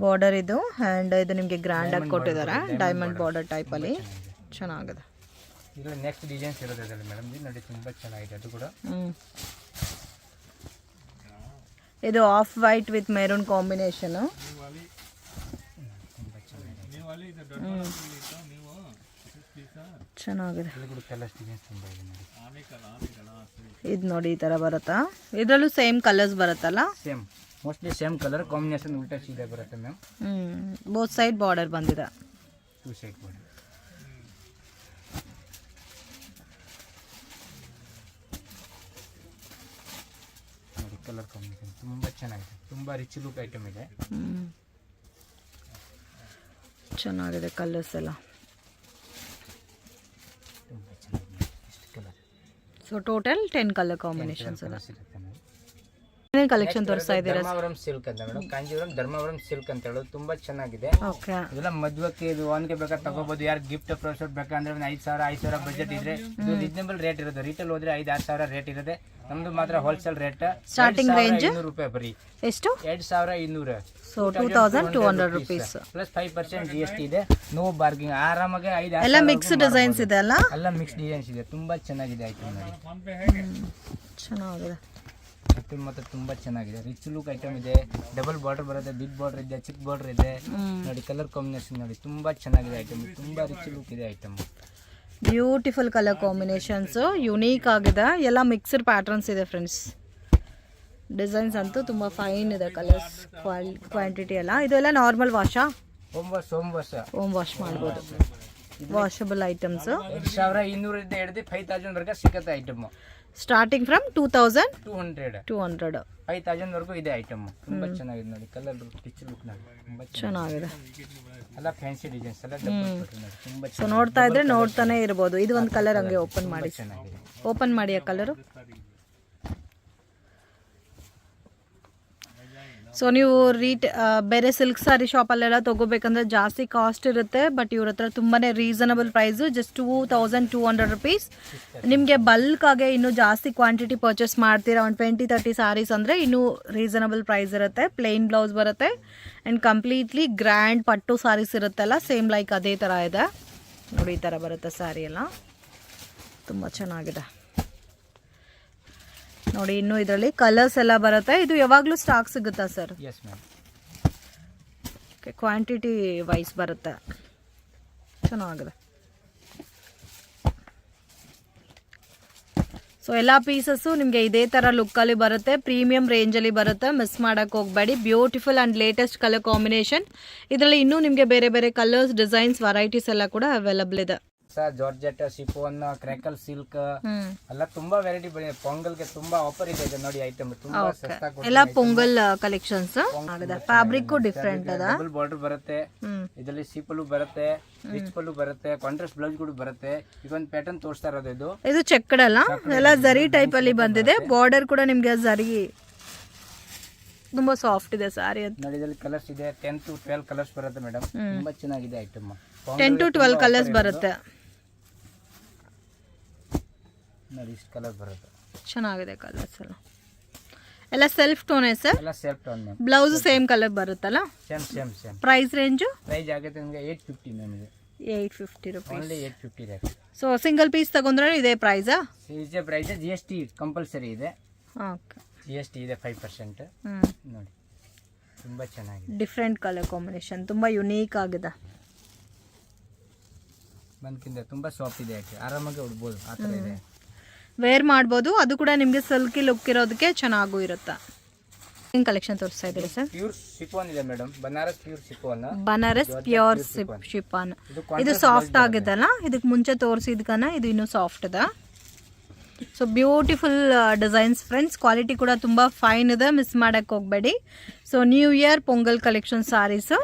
ಬಾರ್ಡರ್ ಇದು, ಆ್ಯಂಡ್ ಇದು ನಿಮಗೆ ಗ್ರ್ಯಾಂಡಾಗಿ ಕೊಟ್ಟಿದ್ದಾರೆ, ಡೈಮಂಡ್ ಬಾರ್ಡರ್ ಟೈಪಲ್ಲಿ. ಚೆನ್ನಾಗಿದೆ. ಈಗ ನೆಕ್ಸ್ಟ್ ಡಿಸೈನ್ಸ್ ಇರೋದು ಮೇಡಮ್, ನೋಡಿ ತುಂಬ ಚೆನ್ನಾಗಿದೆ ಅದು ಕೂಡ. ಇದು of white with maroon combination. ಚೆನ್ನಾಗಿದೆ. ಇದು ನೋಡಿ ಈ ಥರ ಬರುತ್ತಾ? ಇದರಲ್ಲೂ ಸೇಮ್ ಕಲರ್ಸ್ ಬರುತ್ತಲ್ಲ? Same, mostly same colour combination, ಉಲ್ಟಾ ಸೀದಾ ಬರುತ್ತೆ ಮ್ಯಾಮ್. ಬೋತ್ ಸೈಡ್ ಬಾರ್ಡರ್ ಬಂದಿದೆ. 2 ಸೈಡ್ ಬಾರ್ಡರ್. ನೋಡಿ ಕಲರ್ ಕಾಂಬಿನೇಷನ್ ತುಂಬ ಚೆನ್ನಾಗಿದೆ, ತುಂಬ ರಿಚ್ ಲುಕ್ ಐಟಮ್ ಇದೆ. ಚೆನ್ನಾಗಿದೆ ಕಲರ್ಸ್ ಎಲ್ಲ. ತುಂಬ ಚೆನ್ನಾಗಿದೆ. ಇಷ್ಟು colour. So total 10 colour combinations ಇದೆ. ಏನೇನು ಕಲೆಕ್ಷನ್ ತೋರಿಸ್ತಾ ಇದ್ದೀರಾ? ಧರ್ಮಾವರಂ ಸಿಲ್ಕ್ ಅಂತ ಮೇಡಮ್, ಕಾಂಜೀವರಂ ಧರ್ಮಾವರಂ ಸಿಲ್ಕ್ ಅಂತ ಹೇಳೋದು ತುಂಬಾ ಚೆನ್ನಾಗಿದೆ. ಓಕೆ, ಇದೆಲ್ಲ ಮದುವೆಗೆ ಇದು ಆನ್ಗೆ ಬೇಕಾದ್ರೆ ತಗೋಬಹುದು. ಯಾರು ಗಿಫ್ಟ್ ಪ್ರೋಸೆಸ್ ಬೇಕಂದ್ರೆ ಒಂದು 5,000 ಬಜೆಟ್ ಇದ್ರೆ ಇದು ರೀಸನಬಲ್ ರೇಟ್ ಇರುತ್ತೆ. ರಿಟೇಲ್ ಹೋದ್ರೆ 5,000-6,000 ರೇಟ್ ಇರುತ್ತೆ. ನಮ್ದು ಮಾತ್ರ ಹೋಲ್ಸೇಲ್ ರೇಟ್. ಸ್ಟಾರ್ಟಿಂಗ್ ರೇಂಜ್ 200 ರೂಪಾಯಿ ಬರೀ. ಎಷ್ಟು? 2,200. ಸೊ 2,200 rupees ಪ್ಲಸ್ 5% GST ಇದೆ. ನೋ ಬಾರ್ಗಿಂಗ್, ಆರಾಮಾಗಿ 5,000 ಎಲ್ಲ ಮಿಕ್ಸ್ ಡಿಸೈನ್ಸ್ ಇದೆ ಅಲ್ಲ? ಎಲ್ಲ ಮಿಕ್ಸ್ ಡಿಸೈನ್ಸ್ ಇದೆ, ತುಂಬಾ ಚೆನ್ನಾಗಿದೆ ಐಟಮ್ ನೋಡಿ. ಚೆನ್ನಾಗಿದೆ ಐಟಮ್ ಮತ್ತೆ ತುಂಬಾ ಚೆನ್ನಾಗಿದೆ, ರಿಚ್ ಲುಕ್ ಐಟಮ್ ಇದೆ. ಡಬಲ್ ಬಾರ್ಡರ್ ಬರುತ್ತೆ, ಬಿಗ್ ಬಾರ್ಡರ್ ಇದೆ, ಚಿಕ್ಕ ಬಾರ್ಡರ್ ಇದೆ. ನೋಡಿ ಕಲರ್ ಕಾಂಬಿನೇಷನ್ ನೋಡಿ ತುಂಬಾ ಚೆನ್ನಾಗಿದೆ ಐಟಮ್, ತುಂಬಾ ರಿಚ್ ಲುಕ್ ಇದೆ item. Beautiful colour combinations, unique ಆಗಿದೆ. ಎಲ್ಲ ಮಿಕ್ಸ್ಡ್ ಪ್ಯಾಟರ್ನ್ಸ್ ಇದೆ ಫ್ರೆಂಡ್ಸ್. ಡಿಸೈನ್ಸ್ ಅಂತೂ ತುಂಬ ಫೈನ್ ಇದೆ. ಕಲರ್ಸ್ ಕ್ವಾಂಟಿಟಿ ಎಲ್ಲ ಇದೆಲ್ಲ ನಾರ್ಮಲ್ ವಾಶಾ? ಹೋಮ್ ವಾಶ್ ಮಾಡ್ಬೋದು. ವಾಷಬಲ್ ಐಟಮ್ಸ್ 2,200 ಇಂದ ಹಿಡಿದು 5,000 ವರೆಗೆ ಸಿಗುತ್ತೆ ಐಟಮ್. ಸ್ಟಾರ್ಟಿಂಗ್ ಫ್ರಮ್ 2,200 5,000 ವರೆಗೂ ಇದೆ ಐಟಮ್. ತುಂಬಾ ಚೆನ್ನಾಗಿದೆ ನೋಡಿ ಕಲರ್ ರಿಚ್ ಲುಕ್ ನೋಡಿ, ತುಂಬಾ ಚೆನ್ನಾಗಿದೆ. ಎಲ್ಲ ಫ್ಯಾನ್ಸಿ ಡಿಸೈನ್ಸ್ ಎಲ್ಲ ತುಂಬಾ. ಸೊ ನೋಡ್ತಾ ಇದ್ರೆ ನೋಡ್ತಾನೆ ಇರ್ಬೋದು. ಇದು ಒಂದು ಕಲರ್ ಹಂಗೆ ಓಪನ್ ಮಾಡಿ, ಓಪನ್ ಮಾಡಿ ಆ ಕಲರು. ಸೊ ನೀವು ಬೇರೆ ಸಿಲ್ಕ್ ಸ್ಯಾರಿ ಶಾಪಲ್ಲೆಲ್ಲ ತೊಗೋಬೇಕಂದ್ರೆ ಜಾಸ್ತಿ ಕಾಸ್ಟ್ ಇರುತ್ತೆ. ಬಟ್ ಇವ್ರ ಹತ್ರ ತುಂಬಾ ರೀಸನಬಲ್ ಪ್ರೈಸು, ಜಸ್ಟ್ 2,200 rupees. ನಿಮಗೆ ಬಲ್ಕ್ ಆಗಿ ಇನ್ನೂ ಜಾಸ್ತಿ ಕ್ವಾಂಟಿಟಿ ಪರ್ಚೇಸ್ ಮಾಡ್ತೀರಾ, ಒಂದು 20-30 ಸ್ಯಾರೀಸ್ ಅಂದರೆ ಇನ್ನೂ ರೀಸನಬಲ್ ಪ್ರೈಸ್ ಇರುತ್ತೆ. ಪ್ಲೇನ್ ಬ್ಲೌಸ್ ಬರುತ್ತೆ ಆ್ಯಂಡ್ ಕಂಪ್ಲೀಟ್ಲಿ ಗ್ರ್ಯಾಂಡ್ ಪಟ್ಟು ಸ್ಯಾರೀಸ್ ಇರುತ್ತಲ್ಲ, ಸೇಮ್ ಲೈಕ್ ಅದೇ ಥರ ಇದೆ ನೋಡಿ. ಈ ಥರ ಬರುತ್ತೆ ಸ್ಯಾರಿ ಎಲ್ಲ, ತುಂಬ ಚೆನ್ನಾಗಿದೆ ನೋಡಿ. ಇನ್ನು ಇದರಲ್ಲಿ ಕಲರ್ಸ್ ಎಲ್ಲ ಬರುತ್ತೆ. ಇದು ಯಾವಾಗಲೂ ಸ್ಟಾಕ್ ಸಿಗುತ್ತಾ sir? Yes ma'am. Quantity wise ಬರುತ್ತೆ, ಚೆನ್ನಾಗಿದೆ. ಸೊ ಎಲ್ಲ ಪೀಸಸ್ಸು ನಿಮಗೆ ಇದೇ ಥರ ಲುಕ್ಕಲ್ಲಿ ಬರುತ್ತೆ, ಪ್ರೀಮಿಯಂ ರೇಂಜಲ್ಲಿ ಬರುತ್ತೆ. ಮಿಸ್ ಮಾಡೋಕ್ಕೆ ಹೋಗಬೇಡಿ. Beautiful and latest colour combination. ಇದರಲ್ಲಿ ಇನ್ನೂ ನಿಮಗೆ ಬೇರೆ ಬೇರೆ ಕಲರ್ಸ್, ಡಿಸೈನ್ಸ್, ವೆರೈಟೀಸ್ ಎಲ್ಲ ಕೂಡ ಅವೈಲಬಲ್ ಇದೆ. ಜಾರ್ಜೆಟ್, ಶಿಫೋನ್, ಕ್ರ್ಯಾಕಲ್ ಸಿಲ್ಕ್ ಎಲ್ಲ ತುಂಬಾ ವೆರೈಟಿ ಬಂದಿದೆ. ಪೊಂಗಲ್ಗೆ ತುಂಬಾ ಆಫರ್ ಇದೆ ನೋಡಿ ಐಟಮ್. ತುಂಬಾ ಸಸ್ತಾ ಕೊಡ್ತಾರೆ. ಎಲ್ಲ ಪೊಂಗಲ್ ಕಲೆಕ್ಷನ್ಸ್ ಆಗಿದೆ. ಫ್ಯಾಬ್ರಿಕ್ ಡಿಫರೆಂಟ್ ಅದ. ಡಬಲ್ ಬಾರ್ಡರ್ ಬರುತ್ತೆ, ಇದರಲ್ಲಿ ಸಿಪಲು ಬರುತ್ತೆ, ರಿಚ್ ಪಲ್ಲು ಬರುತ್ತೆ, ಕಾಂಟ್ರಾಸ್ಟ್ ಬ್ಲೌಸ್ ಕೂಡ ಬರುತ್ತೆ. ಈಗ ಒಂದು ಪ್ಯಾಟರ್ನ್ ತೋರಿಸ್ತಾ ಇರೋದು ಇದು ಚೆಕ್ಕಡ್ ಅಲ್ಲ, ಎಲ್ಲ ಜರಿ ಟೈಪ್ ಅಲ್ಲಿ ಬಂದಿದೆ. ಬಾರ್ಡರ್ ಕೂಡ ನಿಮ್ಗೆ ಜರಿ ತುಂಬಾ ಸಾಫ್ಟ್ ಇದೆ ಸಾರಿ ಅಂತ ನೋಡಿ. ಇದರಲ್ಲಿ ಕಲರ್ಸ್ ಇದೆ, 10 to 12 ಕಲರ್ಸ್ ಬರುತ್ತೆ ಮೇಡಮ್. ತುಂಬಾ ಚೆನ್ನಾಗಿದೆ ಐಟಮ್. 10 to 12 ಕಲರ್ಸ್ ಬರುತ್ತೆ. ನೋಡಿ ಇಷ್ಟು ಕಲರ್ ಬರುತ್ತೆ. ಚೆನ್ನಾಗಿದೆ ಕಲರ್ಸ್ ಎಲ್ಲ ಸೆಲ್ಫ್ ಟೋನೇ ಸರ್? ಎಲ್ಲ self tone ma'am. Blouse same colour ಬರುತ್ತಲ್ಲ? ಸೇಮ್. Price range? ಪ್ರೈಸ್ ಆಗುತ್ತೆ ನಿಮಗೆ 850 ಮ್ಯಾಮ್. ಇದು 850 rupees. Only 850 rate. So single piece ತಗೊಂಡ್ರೆ ಇದೇ ಪ್ರೈಸಾ? ಇದೇ ಪ್ರೈಸ್. GST ಕಂಪಲ್ಸರಿ ಇದೆ. ಓಕೆ. GST ಇದೆ 5%. ನೋಡಿ ತುಂಬ ಚೆನ್ನಾಗಿದೆ. ಡಿಫ್ರೆಂಟ್ ಕಲರ್ ಕಾಂಬಿನೇಷನ್, ತುಂಬ ಯುನೀಕ್ ಆಗಿದೆ. ಬಂದ್ಕಿಂತ ತುಂಬ ಸಾಫ್ಟ್ ಇದೆ, ಯಾಕೆ ಆರಾಮಾಗಿ ಉಡ್ಬೋದು ಆ ಥರ ಇದೆ. ವೇರ್ ಮಾಡ್ಬೋದು, ಅದು ಕೂಡ ನಿಮಗೆ ಸಿಲ್ಕಿ ಲುಕ್ ಇರೋದಕ್ಕೆ ಚೆನ್ನಾಗೂ ಇರುತ್ತೆ. ಏನು ಕಲೆಕ್ಷನ್ ತೋರಿಸ್ತಾ ಇದ್ದೀರಿ ಸರ್? ಪ್ಯೂರ್ ಶಿಫಾನ್ ಇದೆ madam, Banaras pure chiffon. Banaras pure chiffon. ಇದು ಸಾಫ್ಟ್ ಆಗಿದೆಲ್ಲ, ಇದಕ್ಕೆ ಮುಂಚೆ ತೋರಿಸಿದ್ಕನ ಇದು ಇನ್ನೂ ಸಾಫ್ಟ್ ಇದೆ. So beautiful designs friends, quality ಕೂಡ ತುಂಬ ಫೈನ್ ಇದೆ, ಮಿಸ್ ಮಾಡೋಕ್ಕೆ ಹೋಗಬೇಡಿ. So new year pongal collection saris.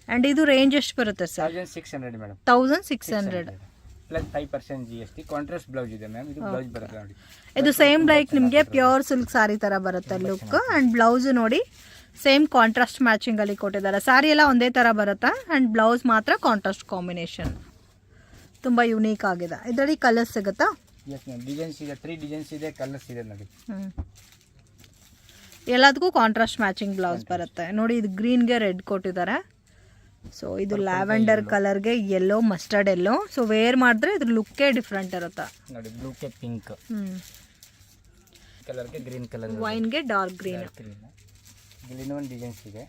And ಇದು ರೇಂಜ್ ಎಷ್ಟು ಬರುತ್ತೆ sir? 1600 madam. 1600 plus 5% GST. Contrast blouse ಇದೆ ಮ್ಯಾಮ್. ಇದು ಬ್ಲೌಸ್ ಬರುತ್ತೆ ನೋಡಿ. ಇದು ಸೇಮ್ ಲೈಕ್ ನಿಮಗೆ ಪ್ಯೂರ್ ಸಿಲ್ಕ್ ಸಾರಿ ಥರ ಬರುತ್ತೆ ಲುಕ್. ಆ್ಯಂಡ್ ಬ್ಲೌಸ್ ನೋಡಿ ಸೇಮ್ ಕಾಂಟ್ರಾಸ್ಟ್ ಮ್ಯಾಚಿಂಗಲ್ಲಿ ಕೊಟ್ಟಿದ್ದಾರೆ. ಸಾರಿ ಎಲ್ಲ ಒಂದೇ ಥರ ಬರುತ್ತೆ, ಆ್ಯಂಡ್ ಬ್ಲೌಸ್ ಮಾತ್ರ ಕಾಂಟ್ರಾಸ್ಟ್ ಕಾಂಬಿನೇಷನ್. ತುಂಬ ಯುನೀಕ್ ಆಗಿದೆ. ಇದರಲ್ಲಿ ಕಲರ್ಸ್ ಸಿಗುತ್ತಾ? Yes ma'am. ಡಿಸೈನ್ಸ್ ಇದೆ, 3 ಡಿಸೈನ್ಸ್ ಇದೆ, ಕಲರ್ಸ್ ಇದೆ ನೋಡಿ. ಎಲ್ಲದಕ್ಕೂ ಕಾಂಟ್ರಾಸ್ಟ್ ಮ್ಯಾಚಿಂಗ್ ಬ್ಲೌಸ್ ಬರುತ್ತೆ ನೋಡಿ. ಇದು ಗ್ರೀನ್ಗೆ ರೆಡ್ ಕೊಟ್ಟಿದ್ದಾರೆ. ಸೊ ಇದು ಲ್ಯಾವೆಂಡರ್ ಕಲರ್ಗೆ yellow, mustard yellow. So wear ಮಾಡಿದ್ರೆ ಇದ್ರ ಲುಕ್ಕೇ ಡಿಫ್ರೆಂಟ್ ಇರುತ್ತೆ ನೋಡಿ. ಬ್ಲೂಗೆ ಪಿಂಕ್ ಕಲರ್ಗೆ ಗ್ರೀನ್ ಕಲರ್, ವೈನ್ಗೆ ಡಾರ್ಕ್ ಗ್ರೀನ್. ಇಲ್ಲಿ ಒಂದು ಡಿಸೈನ್ಸ್ ಇದೆ.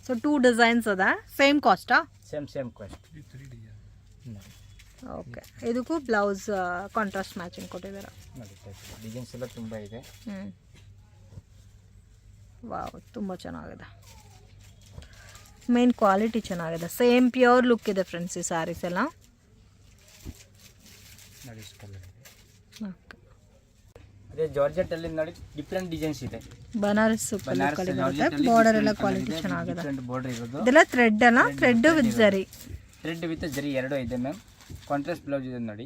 ಸೊ 2 ಡಿಸೈನ್ಸ್ ಅದ. ಸೇಮ್ ಕಾಸ್ಟಾ? Same cost. ಓಕೆ. ಇದಕ್ಕೂ ಬ್ಲೌಸ್ ಕಾಂಟ್ರಾಸ್ಟ್ ಮ್ಯಾಚಿಂಗ್ ಕೊಟ್ಟಿದ್ದಾರೆ ನೋಡಿ. ಡಿಸೈನ್ಸ್ ಎಲ್ಲ ತುಂಬ ಇದೆ. ವಾವ್, ತುಂಬ ಚೆನ್ನಾಗಿದೆ. ಮೇನ್ ಕ್ವಾಲಿಟಿ ಚೆನ್ನಾಗಿದೆ. ಸೇಮ್ ಪ್ಯೂರ್ ಲುಕ್ ಇದೆ ಫ್ರೆಂಡ್ಸ್ ಈ ಸ್ಯಾರೀಸ್ ಎಲ್ಲ. ನೋಡಿ ಇಷ್ಟು ಕಲರ್ ಇದೆ. ಓಕೆ. ಅದೇ ಜಾರ್ಜೆಟ್ ಅಲ್ಲಿ ನೋಡಿ ಡಿಫ್ರೆಂಟ್ ಡಿಸೈನ್ಸ್ ಇದೆ. ಬನಾರಸ್ ಬಾರ್ಡರ್ ಎಲ್ಲ ಕ್ವಾಲಿಟಿ ಚೆನ್ನಾಗಿದೆ. ಡಿಫ್ರೆಂಟ್ ಬಾರ್ಡರ್ ಇರೋದು. ಇದೆಲ್ಲ ಥ್ರೆಡ್ ಅಲ್ಲ? ಥ್ರೆಡ್ ವಿತ್ ಜರಿ. ಥ್ರೆಡ್ ವಿತ್ ಜರಿ ಎರಡೂ ಇದೆ ಮ್ಯಾಮ್. ಕಾಂಟ್ರಾಸ್ಟ್ ಬ್ಲೌಸ್ ಇದೆ ನೋಡಿ.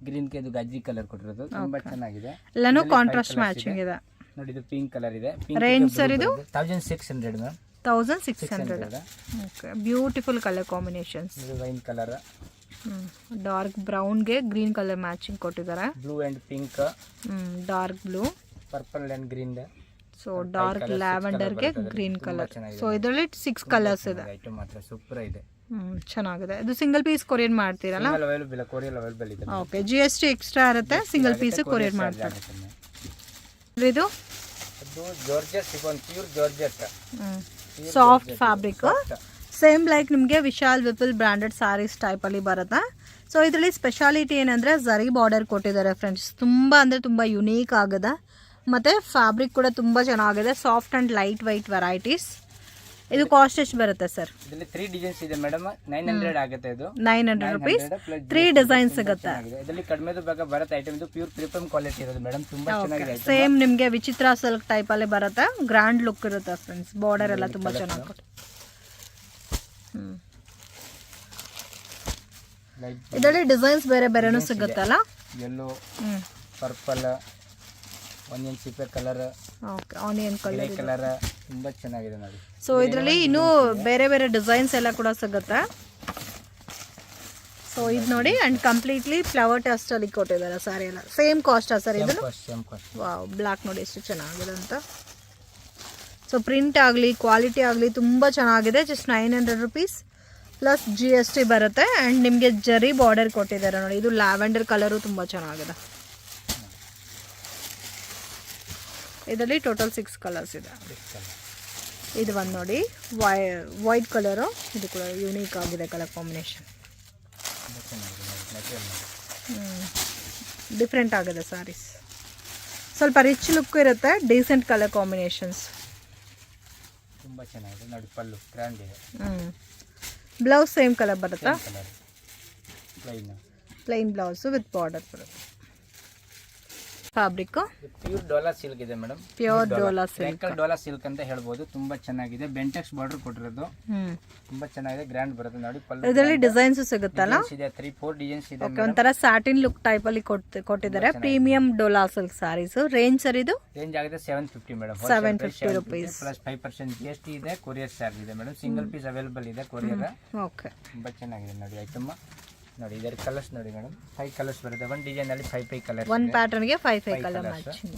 ಗ್ರೀನ್ಗೆ ಇದು ಗಜ್ಜಿ ಕಲರ್ ಕೊಟ್ಟಿರೋದು, ತುಂಬಾ ಚೆನ್ನಾಗಿದೆ. ಎಲ್ಲಾನು ಕಾಂಟ್ರಾಸ್ಟ್ ಮ್ಯಾಚಿಂಗ್ ಇದೆ ನೋಡಿ. ಇದು ಪಿಂಕ್ ಕಲರ್ ಇದೆ. ರೇಂಜ್ ಸರ್ ಇದು 1600 ma'am. 1600. Okay. Beautiful colour combinations. ಇದು ವೈನ್ ಕಲರ್, ಡಾರ್ಕ್ ಬ್ರೌನ್ಗೆ ಗ್ರೀನ್ ಕಲರ್ ಮ್ಯಾಚಿಂಗ್ ಕೊಟ್ಟಿದ್ದಾರೆ. Blue and pink, dark blue, purple and green. So dark ಲ್ಯಾವೆಂಡರ್ಗೆ ಗ್ರೀನ್ ಕಲರ್. ಸೊ ಇದರಲ್ಲಿ 6 ಕಲರ್ಸ್ ಇದೆ. ಐಟಮ್ ಮಾತ್ರ ಸೂಪರ್ ಇದೆ. ಚೆನ್ನಾಗಿದೆ. ಇದು ಸಿಂಗಲ್ ಪೀಸ್ ಕೊರಿಯರ್ ಮಾಡ್ತೀರಲ್ಲ? ಅವೈಲೇಬಲ್, ಕೊರಿಯರ್ ಅವೈಲೇಬಲ್ ಇದೆ. ಓಕೆ. GST ಎಕ್ಸ್ಟ್ರಾ ಇರುತ್ತೆ, ಸಿಂಗಲ್ ಪೀಸ್ ಕೊರಿಯರ್ ಮಾಡ್ತಾರೆ. ಇದು georgette chiffon, pure georgette, soft fabric. Same like ನಿಮಗೆ ವಿಶಾಲ್ ವಿಪುಲ್ ಬ್ರ್ಯಾಂಡೆಡ್ ಸ್ಯಾರೀಸ್ ಟೈಪಲ್ಲಿ ಬರುತ್ತೆ. ಸೊ ಇದರಲ್ಲಿ ಸ್ಪೆಷಾಲಿಟಿ ಏನಂದರೆ ಝರಿ ಬಾರ್ಡರ್ ಕೊಟ್ಟಿದ್ದಾರೆ ಫ್ರೆಂಡ್ಸ್. ತುಂಬ ಅಂದರೆ ತುಂಬ ಯುನೀಕ್ ಆಗಿದೆ. ಮತ್ತು ಫ್ಯಾಬ್ರಿಕ್ ಕೂಡ ತುಂಬ ಚೆನ್ನಾಗಿದೆ. Soft and light white varieties. ಇದು ಕಾಸ್ಟ್ ಎಷ್ಟು ಬರುತ್ತೆ ಸರ್? ಇದರಲ್ಲಿ 3 ಡಿಸೈನ್ಸ್ ಇದೆ ಮೇಡಮ್. 900 ಆಗುತ್ತೆ. ಇದು 900 rupees. 3 ಡಿಸೈನ್ಸ್ ಸಿಗುತ್ತೆ. ಇದರಲ್ಲಿ ಕಡಿಮೆದು ಬೇಕಾ ಬರುತ್ತೆ ಐಟಮ್. ಇದು ಪ್ಯೂರ್ ಪ್ರೀಮಿಯಂ ಕ್ವಾಲಿಟಿ ಇರೋದು ಮೇಡಮ್. ತುಂಬಾ ಚೆನ್ನಾಗಿದೆ. ಸೇಮ್ ನಿಮಗೆ ವಿಚಿತ್ರ ಸಿಲ್ಕ್ ಟೈಪ್ ಅಲ್ಲಿ ಬರುತ್ತೆ. ಗ್ರ್ಯಾಂಡ್ ಲುಕ್ ಇರುತ್ತೆ ಫ್ರೆಂಡ್ಸ್. ಬಾರ್ಡರ್ ಎಲ್ಲ ತುಂಬಾ ಚೆನ್ನಾಗಿ. ಇದರಲ್ಲಿ ಡಿಸೈನ್ಸ್ ಬೇರೆ ಬೇರೆನೂ ಸಿಗುತ್ತಲ್ಲ? ಯೆಲ್ಲೋ, ಪರ್ಪಲ್, ಆನಿಯನ್ ಸಿಪ್ಪೆ ಕಲರ್, ಓಕೆ, ಆನಿಯನ್ ಕಲರ್ ತುಂಬಾ ಚೆನ್ನಾಗಿದೆ ನೋಡಿ. ಸೊ ಇದರಲ್ಲಿ ಇನ್ನೂ ಬೇರೆ ಬೇರೆ ಡಿಸೈನ್ಸ್ ಎಲ್ಲ ಕೂಡ ಸಿಗುತ್ತೆ. ಸೊ ಇದು ನೋಡಿ. ಆ್ಯಂಡ್ ಕಂಪ್ಲೀಟ್ಲಿ ಫ್ಲವರ್ ಟೆಸ್ಟಲ್ಲಿ ಕೊಟ್ಟಿದ್ದಾರೆ ಸಾರಿ ಎಲ್ಲ. ಸೇಮ್ ಕಾಸ್ಟಾ ಸರ್ ಇದು? ವಾವ್, ಬ್ಲ್ಯಾಕ್ ನೋಡಿ ಎಷ್ಟು ಚೆನ್ನಾಗಿದೆ ಅಂತ. ಸೊ ಪ್ರಿಂಟ್ ಆಗಲಿ ಕ್ವಾಲಿಟಿ ಆಗಲಿ ತುಂಬ ಚೆನ್ನಾಗಿದೆ. ಜಸ್ಟ್ 900 rupees ಪ್ಲಸ್ GST ಬರುತ್ತೆ. ಆ್ಯಂಡ್ ನಿಮಗೆ ಜರಿ ಬಾರ್ಡರ್ ಕೊಟ್ಟಿದ್ದಾರೆ ನೋಡಿ. ಇದು ಲ್ಯಾವೆಂಡರ್ ಕಲರು ತುಂಬ ಚೆನ್ನಾಗಿದೆ. ಇದರಲ್ಲಿ ಟೋಟಲ್ 6 ಕಲರ್ಸ್ ಇದೆ. ಇದು ಒಂದು ನೋಡಿ ವೈಟ್ ಕಲರು. ಇದು ಕೂಡ ಯೂನಿಕ್ ಆಗಿದೆ ಕಲರ್ ಕಾಂಬಿನೇಷನ್. ಡಿಫ್ರೆಂಟ್ ಆಗಿದೆ ಸ್ಯಾರೀಸ್. ಸ್ವಲ್ಪ ರಿಚ್ ಲುಕ್ ಇರುತ್ತೆ. Decent colour combinations. ತುಂಬ ಚೆನ್ನಾಗಿದೆ ನೋಡಿ. ಪಲ್ಲು ಗ್ರ್ಯಾಂಡ್ ಇದೆ. ಬ್ಲೌಸ್ ಸೇಮ್ ಕಲರ್ ಬರುತ್ತಾ? ಪ್ಲೈನ್ ಬ್ಲೌಸು ವಿತ್ ಬಾರ್ಡರ್ ಬರುತ್ತೆ. ಫ್ಯಾಬ್ರಿಕ್ ಪ್ಯೂರ್ ಡೋಲಾ ಸಿಲ್ಕ್ ಇದೆ madam. Pure Dhola silk, Dhola silk ಅಂತ ಹೇಳ್ಬೋದು. ತುಂಬಾ ಚೆನ್ನಾಗಿದೆ. ಬೆಂಟೆಕ್ಸ್ ಬಾರ್ಡರ್ ಕೊಟ್ಟಿರೋದು ತುಂಬಾ ಚೆನ್ನಾಗಿದೆ. ಗ್ರ್ಯಾಂಡ್ ಬರುತ್ತೆ ನೋಡಿ. ಇದರಲ್ಲಿ ಡಿಸೈನ್ಸ್ ಸಿಗುತ್ತಲ್ಲ? 3-4 ಡಿಸೈನ್ಸ್ ಇದೆ. ಓಕೆ. ಒಂಥರ ಸ್ಯಾಟಿನ್ ಲುಕ್ ಟೈಪ್ ಅಲ್ಲಿ ಕೊಟ್ಟಿದ್ದಾರೆ. Premium Dola silk saris. Range sir ಇದು? ರೇಂಜ್ ಆಗಿದೆ 750 ಮೇಡಮ್. 750 rupees ಪ್ಲಸ್ 5% GST ಇದೆ. ಕೊರಿಯರ್ ಚಾರ್ಜ್ ಇದೆ ಮೇಡಮ್. ಸಿಂಗಲ್ ಪೀಸ್ ಅವೈಲೇಬಲ್ ಇದೆ ಕೊರಿಯರ್. ಓಕೆ. ತುಂಬಾ ಚೆನ್ನಾಗಿದೆ ನೋಡಿ ಐಟಮ್. ನೋಡಿ ಇದರ ಕಲರ್ಸ್ ನೋಡಿ ಮೇಡಮ್ 5 ಕಲರ್ಸ್ ಬರುತ್ತೆ. ಒಂದು ಡಿಸೈನ್ ಅಲ್ಲಿ 5 ಕಲರ್ಸ್, ಒಂದು ಪ್ಯಾಟರ್ನ್ಗೆ 5 ಕಲರ್ ಮ್ಯಾಚಿಂಗ್.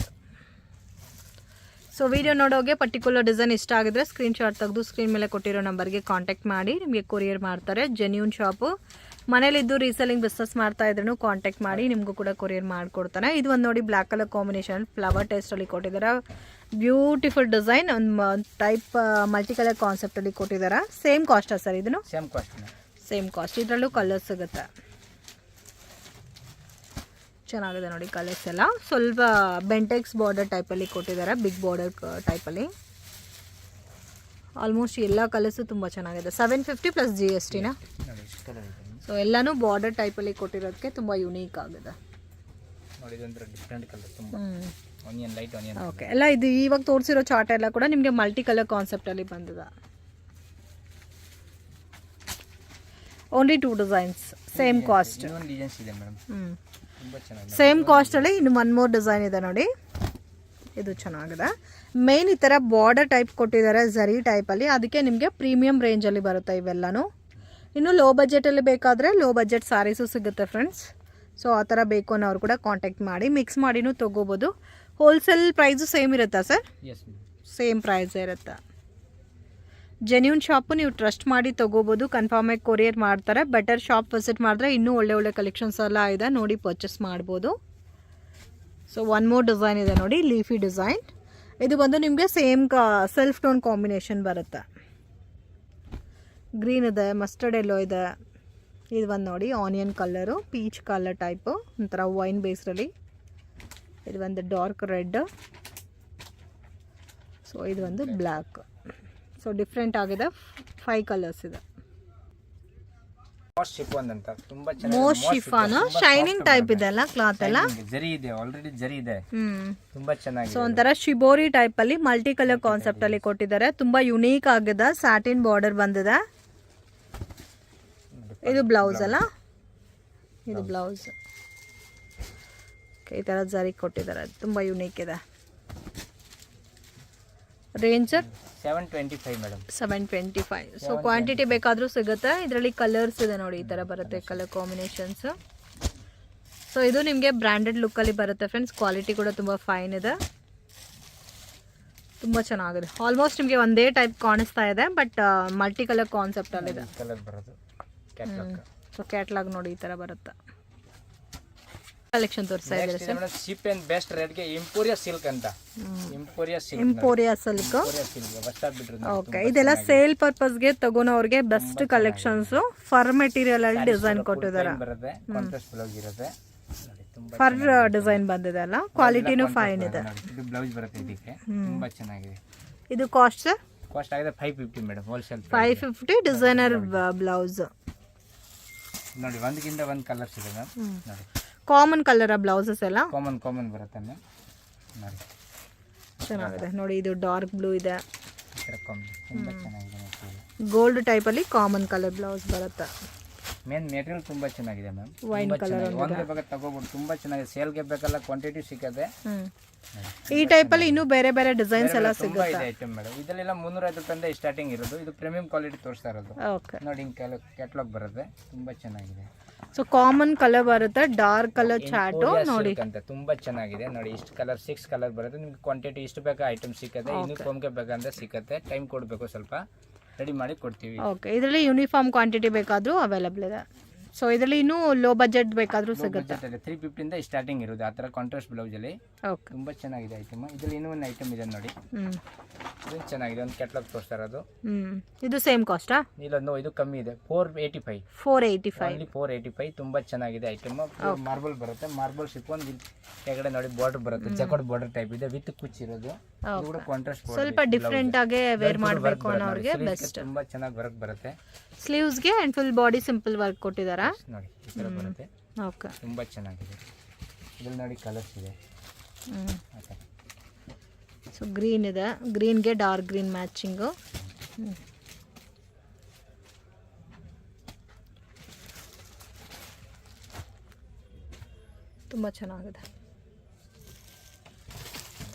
ಸೊ ವಿಡಿಯೋ ನೋಡೋಗೆ ಪರ್ಟಿಕ್ಯುಲರ್ ಡಿಸೈನ್ ಇಷ್ಟ ಆಗಿದ್ರೆ ಸ್ಕ್ರೀನ್ಶಾಟ್ ತೆಗೆದು ಸ್ಕ್ರೀನ್ ಮೇಲೆ ಕೊಟ್ಟಿರೋ ನಂಬರ್ಗೆ ಕಾಂಟ್ಯಾಕ್ಟ್ ಮಾಡಿ, ನಿಮಗೆ ಕೊರಿಯರ್ ಮಾಡ್ತಾರೆ. ಜೆನ್ಯೂನ್ ಶಾಪು, ಮನೇಲಿದ್ದು ರೀಸೆಲ್ಲಿಂಗ್ ಬಿಸ್ನೆಸ್ ಮಾಡ್ತಾ ಇದ್ರೂ ಕಾಂಟ್ಯಾಕ್ಟ್ ಮಾಡಿ, ನಿಮಗೂ ಕೂಡ ಕೊರಿಯರ್ ಮಾಡಿಕೊಡ್ತಾನೆ. ಇದು ಒಂದು ನೋಡಿ ಬ್ಲ್ಯಾಕ್ ಕಲರ್ ಕಾಂಬಿನೇಷನ್ ಫ್ಲವರ್ ಟೇಸ್ಟಲ್ಲಿ ಕೊಟ್ಟಿದ್ದಾರೆ. ಬ್ಯೂಟಿಫುಲ್ ಡಿಸೈನ್, ಒಂದು ಟೈಪ್ ಮಲ್ಟಿ ಕಲರ್ ಕಾನ್ಸೆಪ್ಟಲ್ಲಿ ಕೊಟ್ಟಿದ್ದಾರೆ. ಸೇಮ್ ಕಾಸ್ಟಾ ಸರ್ ಇದನ್ನು? Same cost. ಇದರಲ್ಲೂ ಕಲರ್ಸ್ ಸಿಗುತ್ತೆ. ಚೆನ್ನಾಗಿದೆ ನೋಡಿ ಕಲರ್ಸ್ ಎಲ್ಲ. ಸ್ವಲ್ಪ ಬೆಂಟೆಕ್ಸ್ ಬಾರ್ಡರ್ ಟೈಪಲ್ಲಿ ಕೊಟ್ಟಿದ್ದಾರೆ, ಬಿಗ್ ಬಾರ್ಡರ್ ಟೈಪಲ್ಲಿ. ಆಲ್ಮೋಸ್ಟ್ ಎಲ್ಲ ಕಲರ್ಸು ತುಂಬ ಚೆನ್ನಾಗಿದೆ. 750 ಪ್ಲಸ್ GSTನಾ? ಸೊ ಎಲ್ಲನೂ ಬಾರ್ಡರ್ ಟೈಪಲ್ಲಿ ಕೊಟ್ಟಿರೋದಕ್ಕೆ ತುಂಬ ಯುನೀಕ್ ಆಗಿದೆ. ಓಕೆ, ಎಲ್ಲ ಇದು ಇವಾಗ ತೋರಿಸಿರೋ ಚಾರ್ಟ್ ಎಲ್ಲ ಕೂಡ ನಿಮಗೆ ಮಲ್ಟಿ ಕಲರ್ ಕಾನ್ಸೆಪ್ಟಲ್ಲಿ ಬಂದಿದೆ. Only 2 designs, same cost. Same ಕಾಸ್ಟಲ್ಲಿ ಇನ್ನು 1 ಮೋರ್ ಡಿಸೈನ್ ಇದೆ ನೋಡಿ, ಇದು ಚೆನ್ನಾಗಿದೆ. ಮೇನ್ ಈ ಥರ ಬಾರ್ಡರ್ ಟೈಪ್ ಕೊಟ್ಟಿದ್ದಾರೆ ಝರಿ ಟೈಪಲ್ಲಿ, ಅದಕ್ಕೆ ನಿಮಗೆ ಪ್ರೀಮಿಯಂ ರೇಂಜಲ್ಲಿ ಬರುತ್ತೆ ಇವೆಲ್ಲನೂ. ಇನ್ನು ಲೋ ಬಜೆಟಲ್ಲಿ ಬೇಕಾದರೆ ಲೋ ಬಜೆಟ್ ಸ್ಯಾರೀಸು ಸಿಗುತ್ತೆ ಫ್ರೆಂಡ್ಸ್. ಸೊ ಆ ಥರ ಬೇಕು ಅನ್ನೋರು ಕೂಡ ಕಾಂಟ್ಯಾಕ್ಟ್ ಮಾಡಿ, ಮಿಕ್ಸ್ ಮಾಡಿನೂ ತೊಗೋಬೋದು. ಹೋಲ್ಸೇಲ್ ಪ್ರೈಸು ಸೇಮ್ ಇರುತ್ತಾ ಸರ್? ಸೇಮ್ ಪ್ರೈಸ್ ಇರುತ್ತೆ. ಜೆನ್ಯೂನ್ ಶಾಪು, ನೀವು ಟ್ರಸ್ಟ್ ಮಾಡಿ ತೊಗೋಬೋದು, ಕನ್ಫರ್ಮಾಗಿ ಕೊರಿಯರ್ ಮಾಡ್ತಾರೆ. ಬೆಟರ್ ಶಾಪ್ ವಿಸಿಟ್ ಮಾಡಿದ್ರೆ ಇನ್ನೂ ಒಳ್ಳೆ ಕಲೆಕ್ಷನ್ಸ್ ಎಲ್ಲ ಇದೆ, ನೋಡಿ ಪರ್ಚೇಸ್ ಮಾಡ್ಬೋದು. ಸೊ 1 ಮೋರ್ ಡಿಸೈನ್ ಇದೆ ನೋಡಿ, ಲೀಫಿ ಡಿಸೈನ್. ಇದು ಬಂದು ನಿಮಗೆ ಸೇಮ್ ಸೆಲ್ಫ್ ಟೋನ್ ಕಾಂಬಿನೇಷನ್ ಬರುತ್ತೆ. ಗ್ರೀನ್ ಇದೆ, ಮಸ್ಟರ್ಡ್ ಎಲ್ಲೋ ಇದೆ. ಇದು ಒಂದು ನೋಡಿ onion colour, peach colour type, ಒಂಥರ ವೈನ್ ಬೇಸ್ರಲ್ಲಿ. ಇದು ಒಂದು ಡಾರ್ಕ್ ರೆಡ್. ಸೊ ಇದು ಒಂದು ಬ್ಲ್ಯಾಕ್. ಸೊ ಡಿಫ್ರೆಂಟ್ ಆಗಿದೆ. 5 ಕಲರ್ಸ್ ಇದೆ. ಮೋಸ್ಟ್ ಶಿಫಾನ್ ಶೈನಿಂಗ್ ಟೈಪ್ ಇದೆ ಅಲ್ಲ, ಕ್ಲಾತ್ ಎಲ್ಲ ಜರಿ ಇದೆ, ಆಲ್ರೆಡಿ ಜರಿ ಇದೆ, ತುಂಬಾ ಚೆನ್ನಾಗಿದೆ. ಸೊ ಒಂಥರ ಶಿಬೋರಿ ಟೈಪ್ ಅಲ್ಲಿ ಮಲ್ಟಿ ಕಲರ್ ಕಾನ್ಸೆಪ್ಟ್ ಅಲ್ಲಿ ಕೊಟ್ಟಿದ್ದಾರೆ. ತುಂಬಾ ಯುನೀಕ್ ಆಗಿದೆ. ಸ್ಯಾಟಿನ್ ಬಾರ್ಡರ್ ಬಂದಿದೆ. ಇದು ಬ್ಲೌಸ್ ಅಲ್ಲ, ಇದು ಬ್ಲೌಸ್. ಈ ತರ ಜರಿ ಕೊಟ್ಟಿದ್ದಾರೆ, ತುಂಬಾ ಯುನೀಕ್ ಇದೆ. Range 725 madam. 725. ಸೊ ಕ್ವಾಂಟಿಟಿ ಬೇಕಾದರೂ ಸಿಗುತ್ತೆ. ಇದರಲ್ಲಿ ಕಲರ್ಸ್ ಇದೆ ನೋಡಿ, ಈ ಥರ ಬರುತ್ತೆ ಕಲರ್ ಕಾಂಬಿನೇಷನ್ಸ್. ಸೊ ಇದು ನಿಮಗೆ ಬ್ರ್ಯಾಂಡೆಡ್ ಲುಕ್ಕಲ್ಲಿ ಬರುತ್ತೆ ಫ್ರೆಂಡ್ಸ್. ಕ್ವಾಲಿಟಿ ಕೂಡ ತುಂಬ ಫೈನ್ ಇದೆ, ತುಂಬ ಚೆನ್ನಾಗಿದೆ. ಆಲ್ಮೋಸ್ಟ್ ನಿಮಗೆ ಒಂದೇ ಟೈಪ್ ಕಾಣಿಸ್ತಾ ಇದೆ, ಬಟ್ ಮಲ್ಟಿ ಕಲರ್ ಕಾನ್ಸೆಪ್ಟಲ್ಲಿದೆ. ಸೊ ಕ್ಯಾಟ್ಲಾಗ್ ನೋಡಿ ಈ ಥರ ಬರುತ್ತೆ. ಕಲೆಕ್ಷನ್ ತೋರಿಸ್ತಾ ಇದ್ದಾರೆ sir. Cheap and best rate ಗೆ ಇಂಪೋರಿಯಾ ಸಿಲ್ಕ್ ಅಂತ, ಇಂಪೋರಿಯಾ ಸಿಲ್ಕ್. ಓಕೆ, ಇದೆಲ್ಲ ಸೇಲ್ ಪರ್ಪಸ್ ಗೆ ತಗೋನವ್ರಿಗೆ ಬೆಸ್ಟ್ ಕಲೆಕ್ಷನ್ಸ್. ಫರ್ ಮೆಟೀರಿಯಲ್ ಅಲ್ಲಿ ಡಿಸೈನ್ ಕೊಟ್ಟಿದ್ದಾರೆ. ಫರ್ ಡಿಸೈನ್ ಬಂದಿದೆ ಅಲ್ಲ, ಕ್ವಾಲಿಟಿನೂ ಫೈನ್ ಇದೆ. ಇದು ಬ್ಲೌಸ್ ಬರುತ್ತೆ ಇದಕ್ಕೆ, ತುಂಬಾ ಚೆನ್ನಾಗಿದೆ. ಇದು ಕಾಸ್ಟ್ ಸರ್? ಕಾಸ್ಟ್ ಆಗಿದೆ 550 ಮೇಡಮ್, ಹೋಲ್ಸೇಲ್ 550. ಡಿಸೈನರ್ ಬ್ಲೌಸ್ ನೋಡಿ, ಒಂದಕ್ಕಿಂತ ಒಂದು ಕಲರ್ಸ್ ಇದೆ ಮ್ಯಾಮ್. ನೋಡಿ ಕಾಮನ್ ಕಲರ್ ಬ್ಲೌಸಸ್ ಎಲ್ಲ ಕಾಮನ್ ಬರುತ್ತೆ ಮ್ಯಾಮ್. ನೋಡಿ ಚೆನ್ನಾಗಿದೆ ನೋಡಿ. ಇದು ಡಾರ್ಕ್ ಬ್ಲೂ ಇದೆ, ತುಂಬಾ ಚೆನ್ನಾಗಿದೆ. ಗೋಲ್ಡ್ ಟೈಪ್ ಅಲ್ಲಿ ಕಾಮನ್ ಕಲರ್ ಬ್ಲೌಸ್ ಬರುತ್ತೆ. ಮೇನ್ ಮೆಟೀರಿಯಲ್ ತುಂಬಾ ಚೆನ್ನಾಗಿದೆ ಮ್ಯಾಮ್. ವೈನ್ ಕಲರ್ ಒಂದೇ ಬಗ್ಗೆ ತಗೋಬಹುದು, ತುಂಬಾ ಚೆನ್ನಾಗಿದೆ. ಸೇಲ್ಗೆ ಬೇಕಲ್ಲ ಕ್ವಾಂಟಿಟಿ ಸಿಗುತ್ತೆ. ಈ ಟೈಪ್ ಅಲ್ಲಿ ಇನ್ನೂ ಬೇರೆ ಬೇರೆ ಡಿಸೈನ್ಸ್ ಎಲ್ಲ ಸಿಗುತ್ತೆ. ಐಟಮ್ ಮೇಡಮ್, ಇದೆಲ್ಲ 350 ರೂಪಾಯಿಂದ ಸ್ಟಾರ್ಟಿಂಗ್ ಇರೋದು. ಇದು ಪ್ರೀಮಿಯಂ ಕ್ವಾಲಿಟಿ ತೋರಿಸ್ತಾ ಇರೋದು. ಓಕೆ ನೋಡಿ, ಕ್ಯಾಟಲಾಗ್ ಬರುತ್ತೆ, ತುಂಬಾ ಚೆನ್ನಾಗಿದೆ. ಸೊ ಕಾಮನ್ ಕಲರ್ ಬರುತ್ತೆ, ಡಾರ್ಕ್ ಕಲರ್ ಚಾಟು ನೋಡಿ ಅಂತ ತುಂಬಾ ಚೆನ್ನಾಗಿದೆ. ನೋಡಿ ಇಷ್ಟು ಕಲರ್ 6 ಕಲರ್ ಬರುತ್ತೆ. ನಿಮ್ಗೆ ಕ್ವಾಂಟಿಟಿ ಇಷ್ಟು ಬೇಕಾ ಐಟಮ್ ಸಿಗುತ್ತೆ. ಯೂನಿಫಾರ್ಮ್ಗೆ ಬೇಕಂದ್ರೆ ಸಿಗುತ್ತೆ. ಟೈಮ್ ಕೊಡಬೇಕು, ಸ್ವಲ್ಪ ರೆಡಿ ಮಾಡಿ ಕೊಡ್ತೀವಿ. ಓಕೆ, ಇದರಲ್ಲಿ ಯೂನಿಫಾರ್ಮ್ ಕ್ವಾಂಟಿಟಿ ಬೇಕಾದರೂ ಅವೈಲಬಲ್ ಇದೆ. ಸೊ ಇದರಲ್ಲಿ ಇನ್ನೂ ಲೋ ಬಜೆಟ್ ಬೇಕಾದರೂ ಸಿಗುತ್ತೆ. 350 ಇಂದ ಸ್ಟಾರ್ಟಿಂಗ್ ಇರೋದು ಆ ಥರ ಕಾಂಟ್ರಾಸ್ಟ್ ಬ್ಲೌಸ್ ಅಲ್ಲಿ. ಓಕೆ, ತುಂಬಾ ಚೆನ್ನಾಗಿದೆ ಐಟಮ್. ಇದರಲ್ಲಿ ಇನ್ನೂ ಒಂದು ಐಟಮ್ ಇದೆ ನೋಡಿ, ಇದು ಚೆನ್ನಾಗಿದೆ. ಒಂದು ಕ್ಯಾಟಲಾಗ್ ತೋರಿಸ್ತಾ ಇರೋದು. ಇದು ಸೇಮ್ ಕಾಸ್ಟಾ? ಇಲ್ಲ, ಇದು ಕಮ್ಮಿ ಇದೆ. 485. 485 ತುಂಬಾ ಚೆನ್ನಾಗಿದೆ ಐಟಮ್. ಮಾರ್ಬಲ್ ಬರುತ್ತೆ, ಮಾರ್ಬಲ್ ಶಿಫಾನ್. ಕೆಳಗಡೆ ನೋಡಿ ಬಾರ್ಡರ್ ಬರುತ್ತೆ, ಜಕಾರ್ಡ್ ಬಾರ್ಡರ್ ಟೈಪ್ ಇದೆ ವಿತ್ ಕುಚ್ ಇರೋದು. ಇದು ಕಾಂಟ್ರಾಸ್ಟ್ ಸ್ವಲ್ಪ ಡಿಫರೆಂಟ್ ಆಗಿ ವೇರ್ ಮಾಡಬೇಕು ಅನ್ನೋರಿಗೆ ಬೆಸ್ಟ್. ತುಂಬಾ ಚೆನ್ನಾಗಿ ವರ್ಕ್ ಬರುತ್ತೆ. ಸ್ಲೀವ್ಸ್ ಗೆ and full body simple work ಕೊಟ್ಟಿದ್ದಾರೆ ನೋಡಿ, ಈ ತರ ಬರುತ್ತೆ. ಓಕೆ, ತುಂಬಾ ಚೆನ್ನಾಗಿದೆ. ಇದರಲ್ಲಿ ನೋಡಿ ಕಲರ್ಸ್ ಇದೆ. ಸೊ ಗ್ರೀನ್ ಇದೆ, ಗ್ರೀನ್ಗೆ ಡಾರ್ಕ್ ಗ್ರೀನ್ ಮ್ಯಾಚಿಂಗು. ತುಂಬ ಚೆನ್ನಾಗಿದೆ.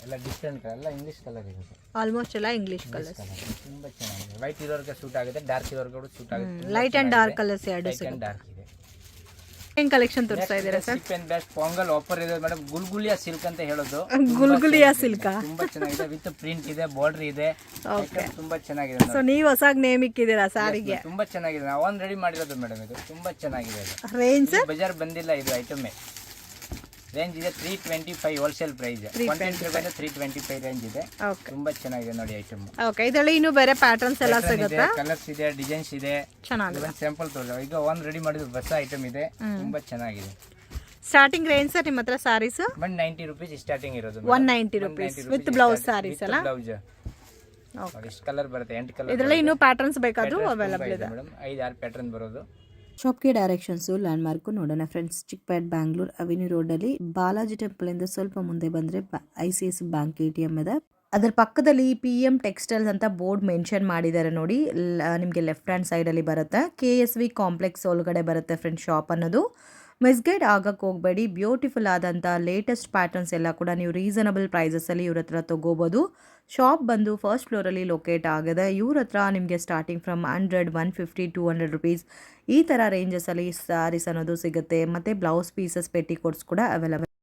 ಎಲ್ಲ ಡಿಫರೆಂಟ್, ಎಲ್ಲ ಇಂಗ್ಲಿಷ್ ಕಲರ್ ಇರುತ್ತೆ. ಆಲ್ಮೋಸ್ಟ್ ಎಲ್ಲ ಇಂಗ್ಲಿಷ್ ಕಲರ್ಸ್. ತುಂಬಾ ಚೆನ್ನಾಗಿದೆ. ವೈಟ್ ಇರೋರಿಗೆ ಸೂಟ್ ಆಗುತ್ತೆ, ಡಾರ್ಕ್ ಇರೋರಿಗೆ ಕೂಡ ಸೂಟ್ ಆಗುತ್ತೆ. ಲೈಟ್ ಅಂಡ್ ಡಾರ್ಕ್ ಕಲರ್ಸ್ ಎರಡು ಸಿಗುತ್ತೆ. ಡಾರ್ಕ್ ಇದೆ. ಏನ್ ಕಲೆಕ್ಷನ್ ತೋರಿಸ್ತಾ ಇದ್ದೀರಾ sir? Chip and best pongal offer ಇದೆ ಮೇಡಮ್. ಗುಲ್ಗುಲಿಯಾ ಸಿಲ್ಕ್ ಅಂತ ಹೇಳೋದು. ಗುಲ್ಗುಲಿಯಾ ಸಿಲ್ಕ್ ತುಂಬಾ ಚೆನ್ನಾಗಿದೆ, ವಿತ್ ಪ್ರಿಂಟ್ ಇದೆ, ಬಾರ್ಡರ್ ಇದೆ, ಓಕೆ. ತುಂಬಾ ಚೆನ್ನಾಗಿದೆ. ಸೊ ನೀವು ಹೊಸಾಗಿ ನೇಮ್ ಇಕ್ಕಿದ್ದೀರಾ ಸಾರಿಗೆ? ತುಂಬಾ ಚೆನ್ನಾಗಿದೆ, ನಾವು ಆನ್ ರೆಡಿ ಮಾಡಿರೋದು ಮೇಡಮ್. ಇದು ತುಂಬಾ ಚೆನ್ನಾಗಿದೆ. ರೇಂಜ್ ಬಜಾರ್ ಬಂದಿಲ್ಲ ಇದು ಐಟಮ್. ರೇಂಜ್ ಇದೆ 325 ಹೋಲ್ಸೇಲ್ ಪ್ರೈಸ್. 325 ರೇಂಜ್ ಇದೆ. ಓಕೆ, ತುಂಬಾ ಚೆನ್ನಾಗಿದೆ ನೋಡಿ ಐಟಮ್. ಓಕೆ. ಇದರಲ್ಲಿ ಇನ್ನೂ ಬೇರೆ ಪ್ಯಾಟರ್ನ್ಸ್ ಎಲ್ಲ ಸಿಗುತ್ತಾ? ಕಲರ್ಸ್ ಇದೆ, ಡಿಸೈನ್ಸ್ ಇದೆ, ಚೆನ್ನಾಗಿದೆ. ಸ್ಯಾಂಪಲ್ ತೋರಿಸ. ಈಗ ಆನ್ ರೆಡಿ ಮಾಡಿದ ಹೊಸ ಐಟಮ್ ಇದೆ, ತುಂಬಾ ಚೆನ್ನಾಗಿದೆ. ಸ್ಟಾರ್ಟಿಂಗ್ ರೇಂಜ್ ಸರ್ ನಿಮ್ಮ ಹತ್ರ ಸಾರೀಸ್? 190 rupees ಸ್ಟಾರ್ಟಿಂಗ್ ಇರೋದು. 190 rupees ವಿತ್ ಬ್ಲೌಸ್ ಸಾರೀಸ್ ಅಲ್ಲ? ಬ್ಲೌಸ್ ಎಷ್ಟು ಕಲರ್ ಬರುತ್ತೆ? 8 ಕಲರ್. ಇದರಲ್ಲಿ ಇನ್ನೂ ಪ್ಯಾಟರ್ನ್ಸ್ ಬೇಕಾದ್ರೂ ಅವೈಲಬಲ್ ಇದೆ ಮೇಡಮ್. 5-6 ಪ್ಯಾಟರ್ನ್ ಬರೋದು. ಶಾಪ್ಗೆ ಡೈರೆಕ್ಷನ್ಸು ಲ್ಯಾಂಡ್ಮಾರ್ಕು ನೋಡೋಣ ಫ್ರೆಂಡ್ಸ್. ಚಿಕ್ಪೇಟ್ ಬ್ಯಾಂಗ್ಳೂರ್ ಅವೆನ್ಯೂ ರೋಡಲ್ಲಿ ಬಾಲಾಜಿ ಟೆಂಪಲಿಂದ ಸ್ವಲ್ಪ ಮುಂದೆ ಬಂದರೆ ICICI ಬ್ಯಾಂಕ್ ATM ಇದೆ. ಅದರ ಪಕ್ಕದಲ್ಲಿ PM ಟೆಕ್ಸ್ಟೈಲ್ಸ್ ಅಂತ ಬೋರ್ಡ್ ಮೆನ್ಷನ್ ಮಾಡಿದ್ದಾರೆ ನೋಡಿ. ನಿಮಗೆ ಲೆಫ್ಟ್ ಹ್ಯಾಂಡ್ ಸೈಡಲ್ಲಿ ಬರುತ್ತೆ. KSV ಕಾಂಪ್ಲೆಕ್ಸ್ ಒಳಗಡೆ ಬರುತ್ತೆ ಫ್ರೆಂಡ್ಸ್ ಶಾಪ್ ಅನ್ನೋದು. ಮಿಸ್ಗೈಡ್ ಆಗಕ್ಕೆ ಹೋಗಬೇಡಿ. ಬ್ಯೂಟಿಫುಲ್ ಆದಂಥ ಲೇಟೆಸ್ಟ್ ಪ್ಯಾಟರ್ನ್ಸ್ ಎಲ್ಲ ಕೂಡ ನೀವು ರೀಸನಬಲ್ ಪ್ರೈಸಸಲ್ಲಿ ಇವ್ರ ಹತ್ರ ತೊಗೋಬೋದು. ಶಾಪ್ ಬಂದು ಫಸ್ಟ್ ಫ್ಲೋರಲ್ಲಿ ಲೊಕೇಟ್ ಆಗಿದೆ. ಇವ್ರ ಹತ್ರ ನಿಮಗೆ ಸ್ಟಾರ್ಟಿಂಗ್ ಫ್ರಮ್ 100, 150, 200 rupees ಈ ಥರ ರೇಂಜಸಲ್ಲಿ ಸ್ಯಾರೀಸ್ ಅನ್ನೋದು ಸಿಗುತ್ತೆ. ಮತ್ತು ಬ್ಲೌಸ್ ಪೀಸಸ್, ಪೆಟಿಕೋಟ್ಸ್ ಕೂಡ ಅವೈಲಬಲ್.